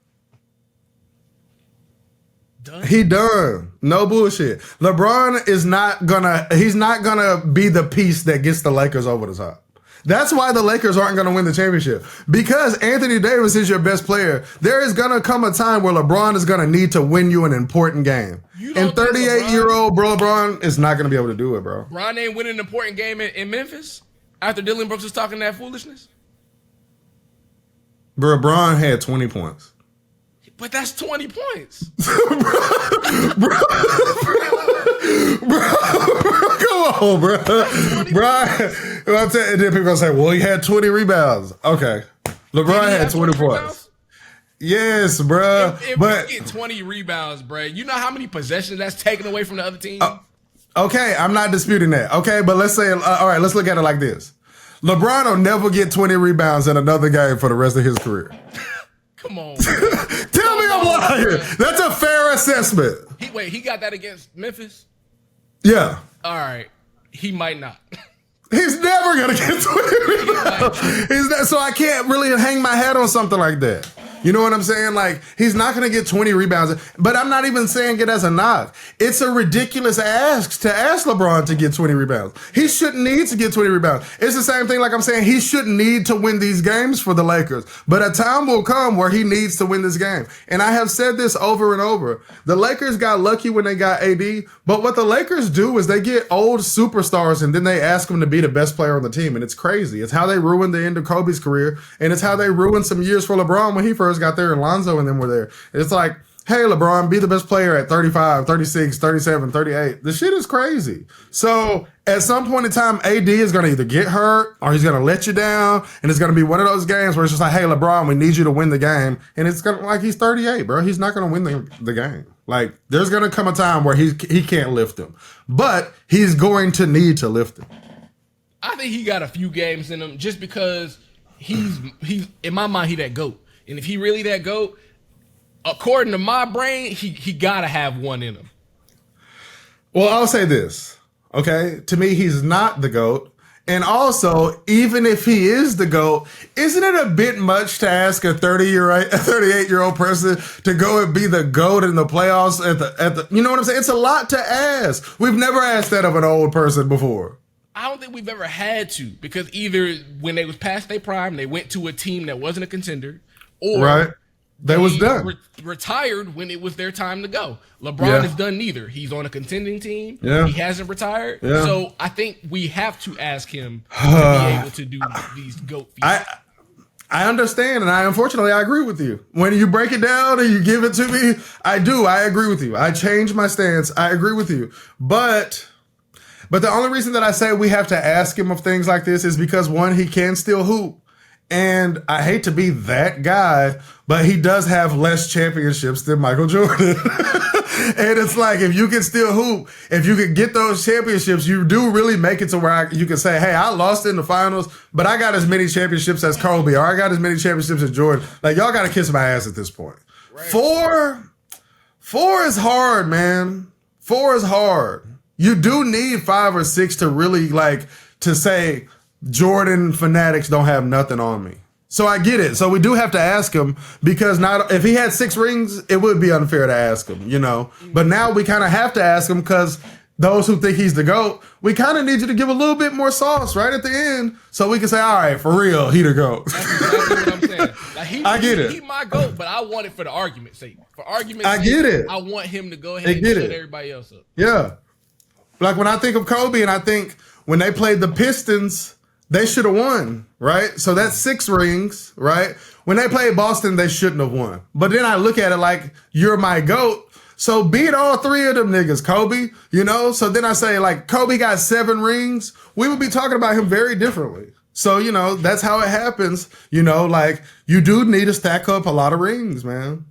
S1: He done. No bullshit. LeBron is not gonna be the piece that gets the Lakers over the top. That's why the Lakers aren't going to win the championship. Because Anthony Davis is your best player. There is going to come a time where LeBron is going to need to win you an important game. And 38-year-old LeBron is not going to be able to do it, bro.
S2: LeBron ain't winning an important game in Memphis after Dylan Brooks was talking that foolishness?
S1: Bro, LeBron had 20 points.
S2: But that's 20 points.
S1: bro, come on, bro. I'm telling you, then people gonna say, well, he had 20 rebounds. Okay. LeBron had 20 points. Rebounds? Yes, bro.
S2: If you get 20 rebounds, bro, you know how many possessions that's taken away from the other team?
S1: Okay, I'm not disputing that. Okay, but let's say, all right, let's look at it like this. LeBron will never get 20 rebounds in another game for the rest of his career.
S2: Come on.
S1: Tell me I'm lying. That's a fair assessment.
S2: He got that against Memphis?
S1: Yeah.
S2: All right. He might not.
S1: He's never going to get 20 rebounds. So I can't really hang my hat on something like that. You know what I'm saying? Like, he's not going to get 20 rebounds. But I'm not even saying it as a knock. It's a ridiculous ask to ask LeBron to get 20 rebounds. He shouldn't need to get 20 rebounds. It's the same thing like I'm saying he shouldn't need to win these games for the Lakers. But a time will come where he needs to win this game. And I have said this over and over. The Lakers got lucky when they got AD. But what the Lakers do is they get old superstars and then they ask them to be the best player on the team. And it's crazy. It's how they ruined the end of Kobe's career. And it's how they ruined some years for LeBron when he first got there and Lonzo and them were there. It's like, hey, LeBron, be the best player at 35, 36, 37, 38. The shit is crazy. So at some point in time, AD is going to either get hurt or he's going to let you down. And it's going to be one of those games where it's just like, hey, LeBron, we need you to win the game. And it's going to, like, he's 38, bro. He's not going to win the game. Like, there's going to come a time where he can't lift him. But he's going to need to lift him.
S2: I think he got a few games in him just because he's in my mind, he that GOAT. And if he really that GOAT, according to my brain, he gotta have one in him.
S1: Well, I'll say this, okay? To me, he's not the GOAT. And also, even if he is the GOAT, isn't it a bit much to ask a 38-year-old person to go and be the GOAT in the playoffs at the you know what I'm saying? It's a lot to ask. We've never asked that of an old person before.
S2: I don't think we've ever had to, because either when they was past their prime, they went to a team that wasn't a contender, or
S1: they was done.
S2: Retired when it was their time to go. LeBron has done neither. He's on a contending team.
S1: Yeah.
S2: He hasn't retired.
S1: Yeah.
S2: So I think we have to ask him to be able to do these GOAT feats.
S1: I understand, and unfortunately I agree with you. When you break it down and you give it to me, I do. I agree with you. I change my stance. I agree with you. But the only reason that I say we have to ask him of things like this is because, one, he can still hoop. And I hate to be that guy, but he does have less championships than Michael Jordan. And it's like, if you can still hoop, if you can get those championships, you do really make it to where you can say, hey, I lost in the finals, but I got as many championships as Kobe, or I got as many championships as Jordan. Like, y'all got to kiss my ass at this point. Right. Four is hard, man. 4 is hard. You do need 5 or 6 to really, like, to say Jordan fanatics don't have nothing on me. So I get it. So we do have to ask him, because if he had 6 rings, it would be unfair to ask him, you know. But now we kind of have to ask him, because those who think he's the GOAT, we kind of need you to give a little bit more sauce right at the end, so we can say, all right, for real, he the GOAT.
S2: That's exactly what I'm saying. Like,
S1: I get it.
S2: He my GOAT, but I want it for the argument's sake. For argument's sake,
S1: I get it.
S2: I want him to go ahead and shut everybody else up.
S1: Yeah. Like, when I think of Kobe, and I think when they played the Pistons, they should have won, right? So that's 6 rings, right? When they played Boston, they shouldn't have won. But then I look at it like, you're my GOAT, so beat all 3 of them niggas, Kobe, you know? So then I say, like, Kobe got 7 rings, we would be talking about him very differently. So, you know, that's how it happens. You know, like, you do need to stack up a lot of rings, man.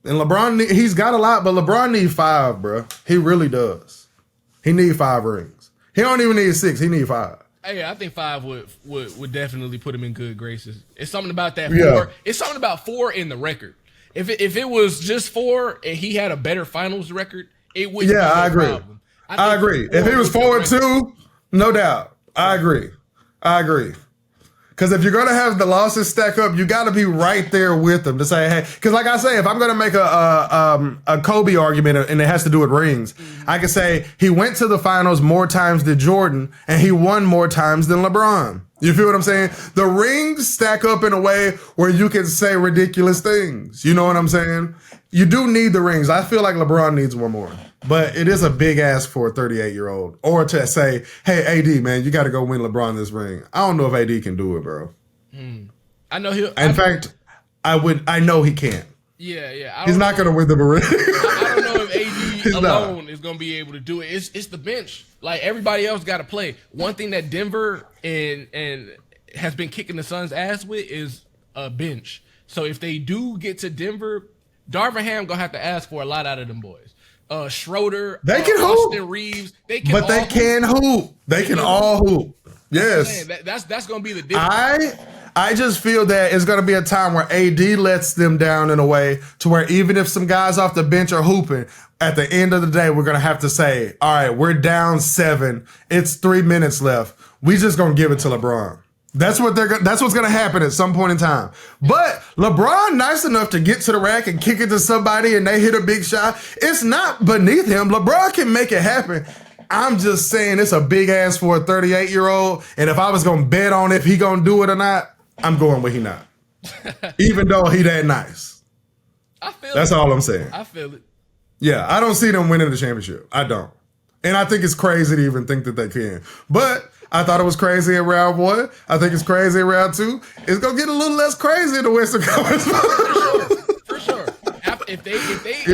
S1: And LeBron, he's got a lot, but LeBron needs 5, bro. He really does. He needs 5 rings. He don't even need 6, he need 5.
S2: Hey, I think 5 would definitely put him in good graces. It's something about that 4.
S1: Yeah.
S2: It's something about 4 in the record. If it was just 4 and he had a better finals record, it wouldn't be
S1: I
S2: a
S1: agree.
S2: problem.
S1: I agree. If he was 4-2, no doubt. I agree. Because if you're going to have the losses stack up, you got to be right there with them to say, hey, because like I say, if I'm going to make a Kobe argument and it has to do with rings, I can say he went to the finals more times than Jordan and he won more times than LeBron. You feel what I'm saying? The rings stack up in a way where you can say ridiculous things. You know what I'm saying? You do need the rings. I feel like LeBron needs one more. But it is a big ask for a 38-year-old. Or to say, hey, AD, man, you got to go win LeBron this ring. I don't know if AD can do it, bro.
S2: I know he'll.
S1: In fact, I know he can't.
S2: Yeah.
S1: He's not going to win the ring.
S2: I don't know if AD alone is going to be able to do it. It's the bench. Like, everybody else got to play. One thing that Denver and has been kicking the Suns' ass with is a bench. So if they do get to Denver, Darvin Ham going to have to ask for a lot out of them boys. Schroeder,
S1: they can
S2: Austin
S1: hoop.
S2: Reeves, they
S1: can hoop. They can all hoop. Yes.
S2: That's going to be the difference.
S1: I just feel that it's going to be a time where AD lets them down in a way to where even if some guys off the bench are hooping, at the end of the day, we're going to have to say, all right, we're down 7. It's 3 minutes left. We just going to give it to LeBron. That's what's going to happen at some point in time. But LeBron, nice enough to get to the rack and kick it to somebody and they hit a big shot. It's not beneath him. LeBron can make it happen. I'm just saying it's a big ass for a 38-year-old. And if I was going to bet on if he going to do it or not, I'm going with he not. Even though he that nice. That's all I'm saying.
S2: I feel it.
S1: Yeah, I don't see them winning the championship. I don't. And I think it's crazy to even think that they can. But I thought it was crazy in round 1. I think it's crazy in round 2. It's going to get a little less crazy in the Western Conference.
S2: For sure. If they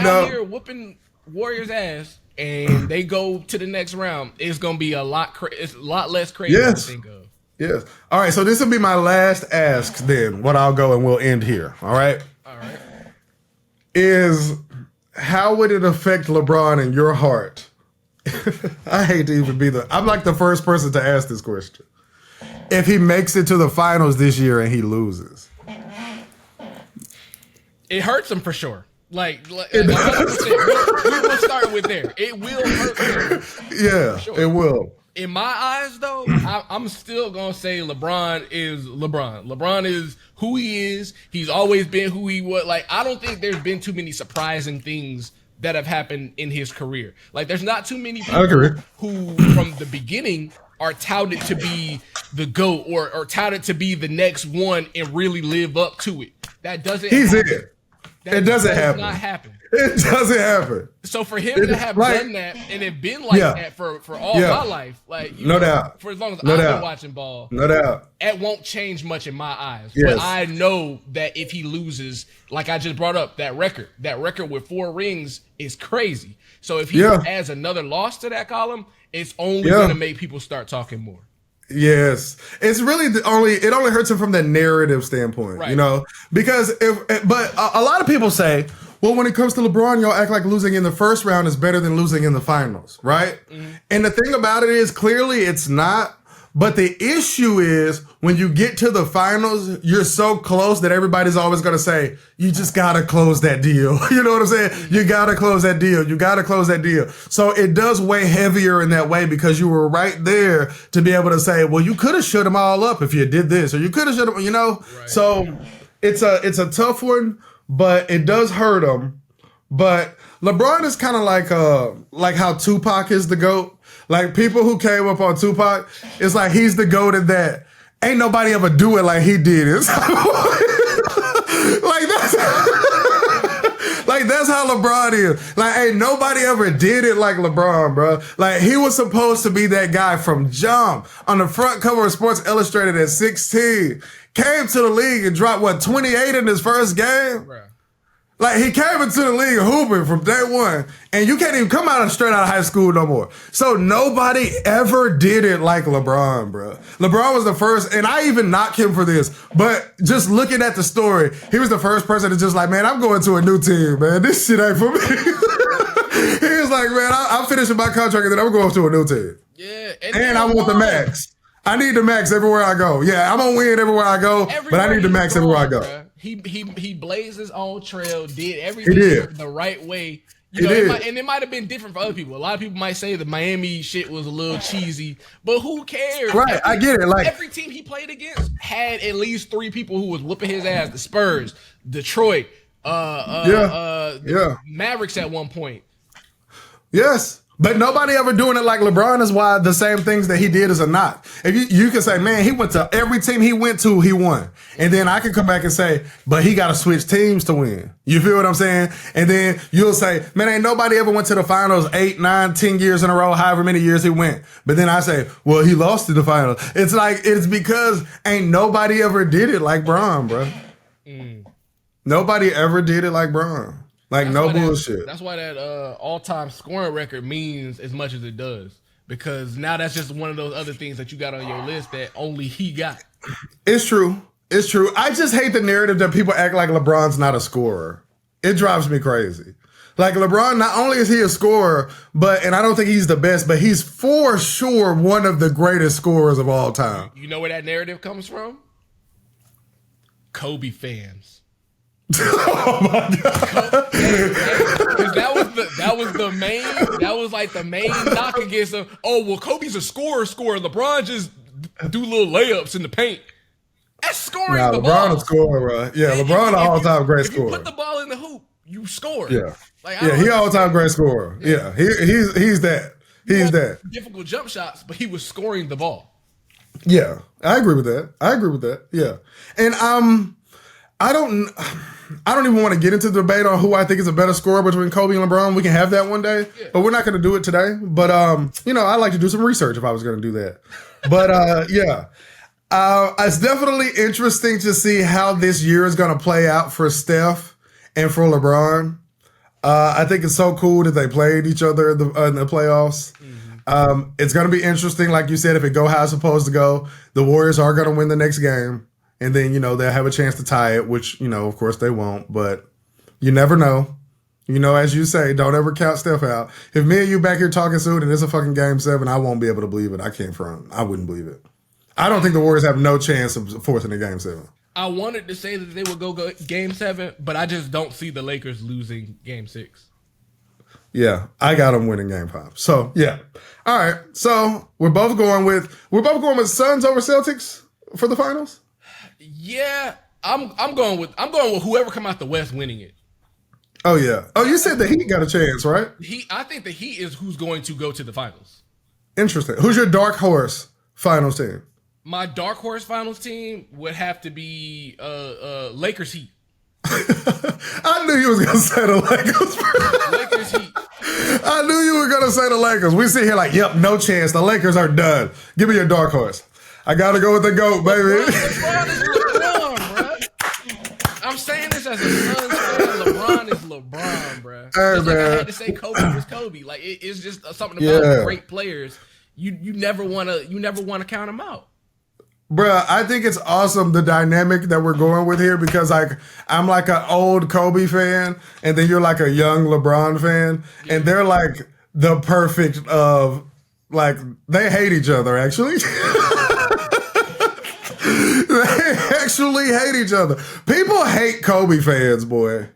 S2: out here whooping Warriors' ass and they go to the next round, it's going to be a lot less crazy to think of.
S1: Yes. All right, so this will be my last ask then, what I'll go and we'll end here. All right?
S2: All right.
S1: Is how would it affect LeBron in your heart? I hate to even I'm like the first person to ask this question. If he makes it to the finals this year and he loses.
S2: It hurts him for sure. Like 100%. We'll start with there. It will hurt him.
S1: Yeah, sure. It will.
S2: In my eyes, though, I'm still going to say LeBron is LeBron. LeBron is who he is. He's always been who he was. Like, I don't think there's been too many surprising things that have happened in his career. Like, there's not too many people who, from the beginning, are touted to be the GOAT or touted to be the next one and really live up to it. That doesn't happen. It doesn't happen. Not happen.
S1: It doesn't happen.
S2: So for him to have done that and it been like that for all my life, like
S1: no doubt,
S2: for as long as I've been watching ball,
S1: no doubt,
S2: it won't change much in my eyes.
S1: Yes.
S2: But I know that if he loses, like I just brought up, that record with 4 rings is crazy. So if he adds another loss to that column, it's only going to make people start talking more.
S1: Yes, it's really it only hurts him from the narrative standpoint, right. You know, because but a lot of people say, well, when it comes to LeBron, y'all act like losing in the first round is better than losing in the finals, right? Mm-hmm. And the thing about it is, clearly it's not. But the issue is when you get to the finals, you're so close that everybody's always going to say, you just got to close that deal. You know what I'm saying? You got to close that deal. You got to close that deal. So it does weigh heavier in that way because you were right there to be able to say, well, you could have shut them all up if you did this, or you could have shut them, you know? Right. So it's a tough one, but it does hurt him. But LeBron is kind of like how Tupac is the GOAT. Like, people who came up on Tupac, it's like he's the GOAT in that. Ain't nobody ever do it like he did it. That's how LeBron is. Like, ain't nobody ever did it like LeBron, bro. Like, he was supposed to be that guy from jump on the front cover of Sports Illustrated at 16. Came to the league and dropped, 28 in his first game? Bro. Like, he came into the league hooping from day one, and you can't even come straight out of high school no more. So nobody ever did it like LeBron, bro. LeBron was the first, and I even knock him for this, but just looking at the story, he was the first person to just like, man, I'm going to a new team, man. This shit ain't for me. He was like, man, I'm finishing my contract, and then I'm going to a new team.
S2: Yeah.
S1: And I want the max. I need the max everywhere I go. Yeah, I'm going to win everywhere I go, but I need the max everywhere I go. Bro.
S2: He blazed his own trail, did everything the right way. You know, it might have been different for other people. A lot of people might say the Miami shit was a little cheesy, but who cares?
S1: Right, I get it. Like,
S2: every team he played against had at least 3 people who was whooping his ass. The Spurs, Detroit, Mavericks at one point.
S1: Yes. But nobody ever doing it like LeBron is why the same things that he did is a knock. If you can say, man, he went to every team he went to, he won. And then I can come back and say, but he got to switch teams to win. You feel what I'm saying? And then you'll say, man, ain't nobody ever went to the finals 8, 9, 10 years in a row, however many years he went. But then I say, well, he lost in the finals. It's like, it's because ain't nobody ever did it like Bron, bro. Nobody ever did it like Bron. Like, no bullshit.
S2: That's why that all-time scoring record means as much as it does. Because now that's just one of those other things that you got on your list that only he got.
S1: It's true. It's true. I just hate the narrative that people act like LeBron's not a scorer. It drives me crazy. Like, LeBron, not only is he a scorer, and I don't think he's the best, but he's for sure one of the greatest scorers of all time.
S2: You know where that narrative comes from? Kobe fans.
S1: Oh my God.
S2: That was like the main knock against him. Oh, well, Kobe's a scorer. LeBron just do little layups in the paint. That's scoring the ball.
S1: LeBron a scorer, bro. Yeah, LeBron an all-time great scorer.
S2: If you put the ball in the hoop, you score.
S1: Yeah. He all-time great scorer. Yeah. He's that. He's that.
S2: Difficult jump shots, but he was scoring the ball.
S1: Yeah. I agree with that. Yeah. And I don't even want to get into the debate on who I think is a better scorer between Kobe and LeBron. We can have that one day, but we're not going to do it today. But, I like to do some research if I was going to do that. But, it's definitely interesting to see how this year is going to play out for Steph and for LeBron. I think it's so cool that they played each other in the playoffs. Mm-hmm. It's going to be interesting. Like you said, if it go how it's supposed to go, the Warriors are going to win the next game. And then, they'll have a chance to tie it, which, of course they won't. But you never know. As you say, don't ever count Steph out. If me and you back here talking soon and it's a fucking game 7, I won't be able to believe it. I can't front. I wouldn't believe it. I don't think the Warriors have no chance of forcing a game 7.
S2: I wanted to say that they would go game 7, but I just don't see the Lakers losing game 6.
S1: Yeah, I got them winning game 5. So, yeah. All right. So, we're both going with Suns over Celtics for the finals?
S2: Yeah, I'm going with whoever come out the West winning it.
S1: Oh yeah. Oh, you said the Heat got a chance, right?
S2: I think the Heat is who's going to go to the finals.
S1: Interesting. Who's your dark horse finals team?
S2: My dark horse finals team would have to be Lakers Heat.
S1: I knew you was gonna say the Lakers.
S2: Lakers Heat.
S1: I knew you were gonna say the Lakers. We sit here like, yep, no chance. The Lakers are done. Give me your dark horse. I gotta go with the GOAT, baby.
S2: LeBron is LeBron, bro. I'm saying this as a Suns fan. LeBron is LeBron, bro.
S1: Hey,
S2: just
S1: man.
S2: like I had to say Kobe was Kobe. Like it's just something about great players. You never want to count them out.
S1: Bruh, I think it's awesome the dynamic that we're going with here because I'm like an old Kobe fan and then you're like a young LeBron fan and they're like the perfect of like they hate each other actually. They actually hate each other. People hate Kobe fans, boy.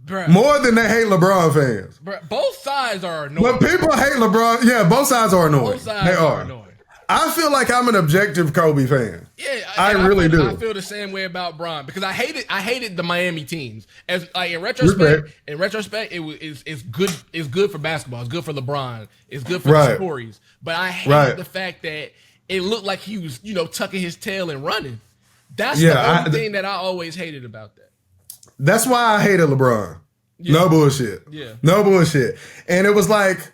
S2: Bruh.
S1: More than they hate LeBron fans.
S2: Bruh, both sides are annoying.
S1: But people hate LeBron. Yeah, both sides are annoying.
S2: Both sides are annoying.
S1: I feel like I'm an objective Kobe fan.
S2: Yeah,
S1: I really do.
S2: I feel the same way about Bron because I hated the Miami teams. As like in retrospect, it's good. It's good for basketball. It's good for LeBron. It's good for the stories. But I hated the fact that it looked like he was, tucking his tail and running. That's the only thing that I always hated about that.
S1: That's why I hated LeBron. Yeah. No bullshit.
S2: Yeah.
S1: No bullshit. And it was like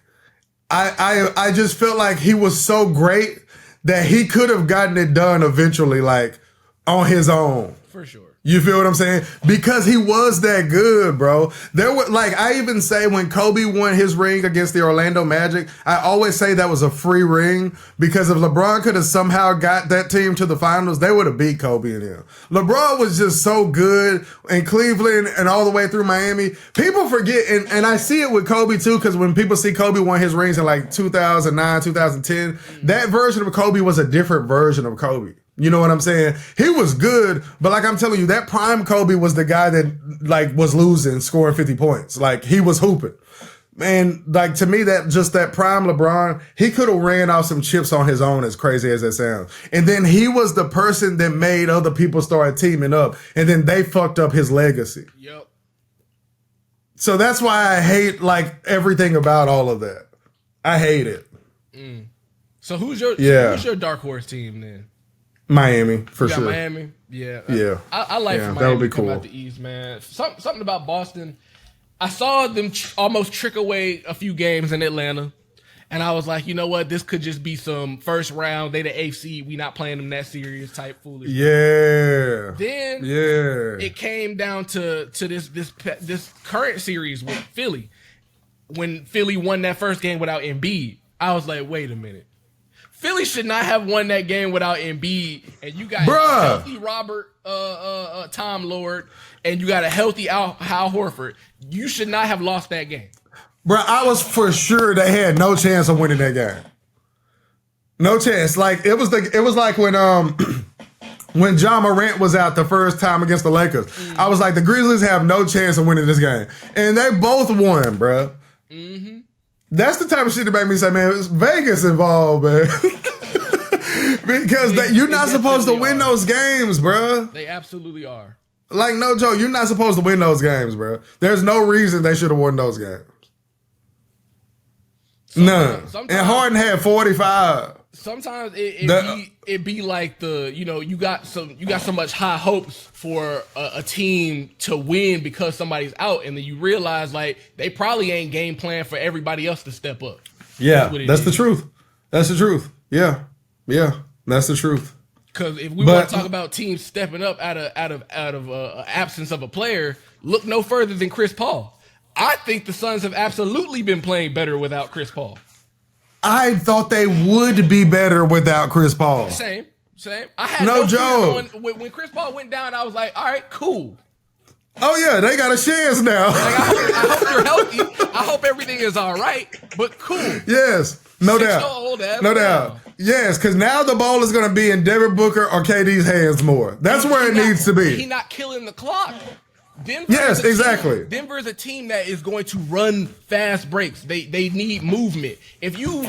S1: I just felt like he was so great that he could have gotten it done eventually, like on his own.
S2: For sure.
S1: You feel what I'm saying? Because he was that good, bro. There were I even say when Kobe won his ring against the Orlando Magic, I always say that was a free ring because if LeBron could have somehow got that team to the finals, they would have beat Kobe and him. LeBron was just so good in Cleveland and all the way through Miami. People forget, and I see it with Kobe too, because when people see Kobe won his rings in like 2009, 2010, that version of Kobe was a different version of Kobe. You know what I'm saying? He was good, but like I'm telling you, that prime Kobe was the guy that like was losing, scoring 50 points. Like he was hooping. Man, like to me, that prime LeBron, he could have ran off some chips on his own, as crazy as that sounds. And then he was the person that made other people start teaming up, and then they fucked up his legacy.
S2: Yep.
S1: So that's why I hate like everything about all of that. I hate it.
S2: So who's your dark horse team then?
S1: Miami, for sure.
S2: Miami? Yeah.
S1: Yeah.
S2: I like for Miami to come out the East, man. Something about Boston. I saw them almost trick away a few games in Atlanta. And I was like, you know what? This could just be some first round. They the AFC. We not playing them that serious type foolishness.
S1: Yeah.
S2: Then it came down to this current series with Philly. When Philly won that first game without Embiid, I was like, wait a minute. Philly should not have won that game without Embiid, and you got a healthy Robert Tom Lord, and you got a healthy Al Horford. You should not have lost that game.
S1: Bro, I was for sure they had no chance of winning that game. No chance. Like it was like when when Ja Morant was out the first time against the Lakers. I was like, the Grizzlies have no chance of winning this game. And they both won, bro. Mm-hmm. That's the type of shit that made me say, man, it's Vegas involved, man. Because you're not supposed to win those games, bro.
S2: They absolutely are.
S1: Like, no joke, you're not supposed to win those games, bro. There's no reason they should have won those games. None. And Harden had 45.
S2: Sometimes it be like you got so much high hopes for a team to win because somebody's out, and then you realize like they probably ain't game plan for everybody else to step up.
S1: Yeah, that's the truth. That's the truth. Yeah, that's the truth.
S2: Because if we want to talk about teams stepping up out of absence of a player, look no further than Chris Paul. I think the Suns have absolutely been playing better without Chris Paul.
S1: I thought they would be better without Chris Paul.
S2: Same. I had no joke. When Chris Paul went down, I was like, all right, cool.
S1: Oh, yeah, they got a chance now.
S2: Like, I hope you're healthy. I hope everything is all right, but cool.
S1: Yes, no doubt. No doubt. Yes, because now the ball is going to be in Devin Booker or KD's hands more. That's where it needs to be.
S2: He's not killing the clock.
S1: Yes, exactly.
S2: Denver is a team that is going to run fast breaks. They need movement. If you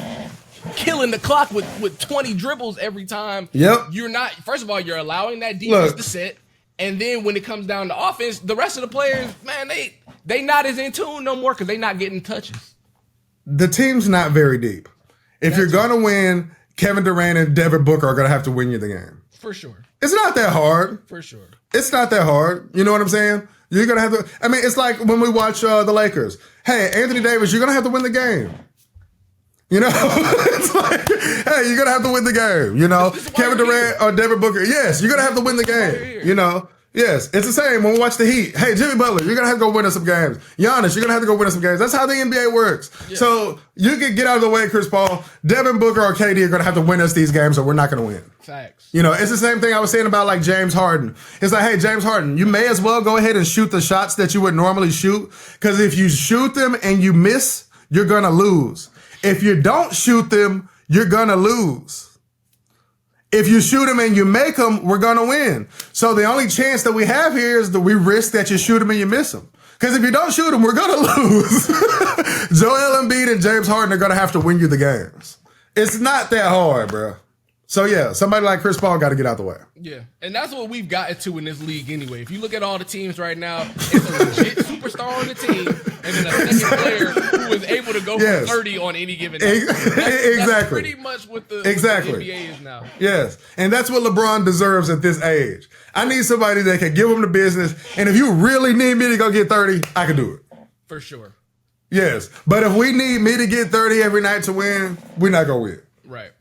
S2: killing the clock with 20 dribbles every time, you're not. First of all, you're allowing that defense to sit, and then when it comes down to offense, the rest of the players, man, they not as in tune no more because they not getting touches.
S1: The team's not very deep. If you're gonna win, Kevin Durant and Devin Booker are gonna have to win you the game
S2: for sure.
S1: It's not that hard.
S2: For sure.
S1: It's not that hard. You know what I'm saying? You're going to have to... I mean, it's like when we watch the Lakers. Hey, Anthony Davis, you're going to have to win the game. You know? It's like, hey, you're going to have to win the game. You know? Kevin Durant or Devin Booker, yes, you're going to have to win the game. You know? Yes, it's the same when we watch the Heat. Hey, Jimmy Butler, you're going to have to go win us some games. Giannis, you're going to have to go win us some games. That's how the NBA works. Yeah. So you can get out of the way, Chris Paul. Devin Booker or KD are going to have to win us these games or we're not going to win.
S2: Facts.
S1: You know, it's the same thing I was saying about like James Harden. It's like, hey, James Harden, you may as well go ahead and shoot the shots that you would normally shoot. Because if you shoot them and you miss, you're going to lose. If you don't shoot them, you're going to lose. If you shoot them and you make them, we're going to win. So the only chance that we have here is that we risk that you shoot them and you miss them. Because if you don't shoot them, we're going to lose. Joel Embiid and James Harden are going to have to win you the games. It's not that hard, bro. So, yeah, somebody like Chris Paul got to get out the way.
S2: Yeah, and that's what we've gotten to in this league anyway. If you look at all the teams right now, it's a legit superstar on the team and then a second player who is able to go for 30 on any given night. That's pretty much what the NBA is now.
S1: Yes, and that's what LeBron deserves at this age. I need somebody that can give him the business, and if you really need me to go get 30, I can do it.
S2: For sure.
S1: Yes, but if we need me to get 30 every night to win, we're not going to win.
S2: Right.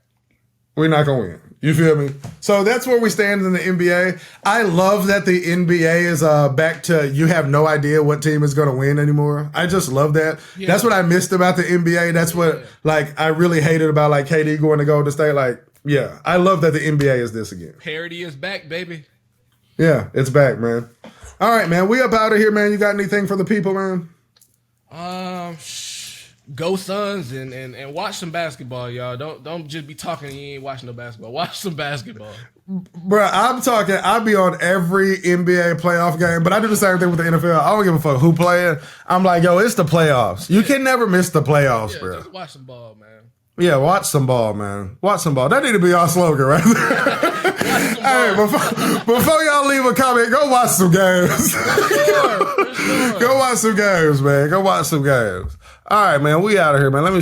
S1: We're not going to win. You feel me? So that's where we stand in the NBA. I love that the NBA is back to you have no idea what team is going to win anymore. I just love that. Yeah. That's what I missed about the NBA. That's what like I really hated about like KD going to Golden State. Like, yeah, I love that the NBA is this again.
S2: Parity is back, baby.
S1: Yeah, it's back, man. All right, man. We up out of here, man. You got anything for the people, man?
S2: Go Suns and watch some basketball, y'all. Don't just be talking and you ain't watching no basketball. Watch some basketball.
S1: Bruh, I'm talking, I'll be on every NBA playoff game, but I do the same thing with the NFL. I don't give a fuck who playing. I'm like, yo, it's the playoffs. You can never miss the playoffs, bro.
S2: Just watch some ball, man.
S1: Yeah, watch some ball, man. Watch some ball. That need to be our slogan right there. Hey, before y'all leave a comment, go watch some games. For sure.
S2: For sure.
S1: Go watch some games, man. Go watch some games. All right, man. We out of here, man. Let me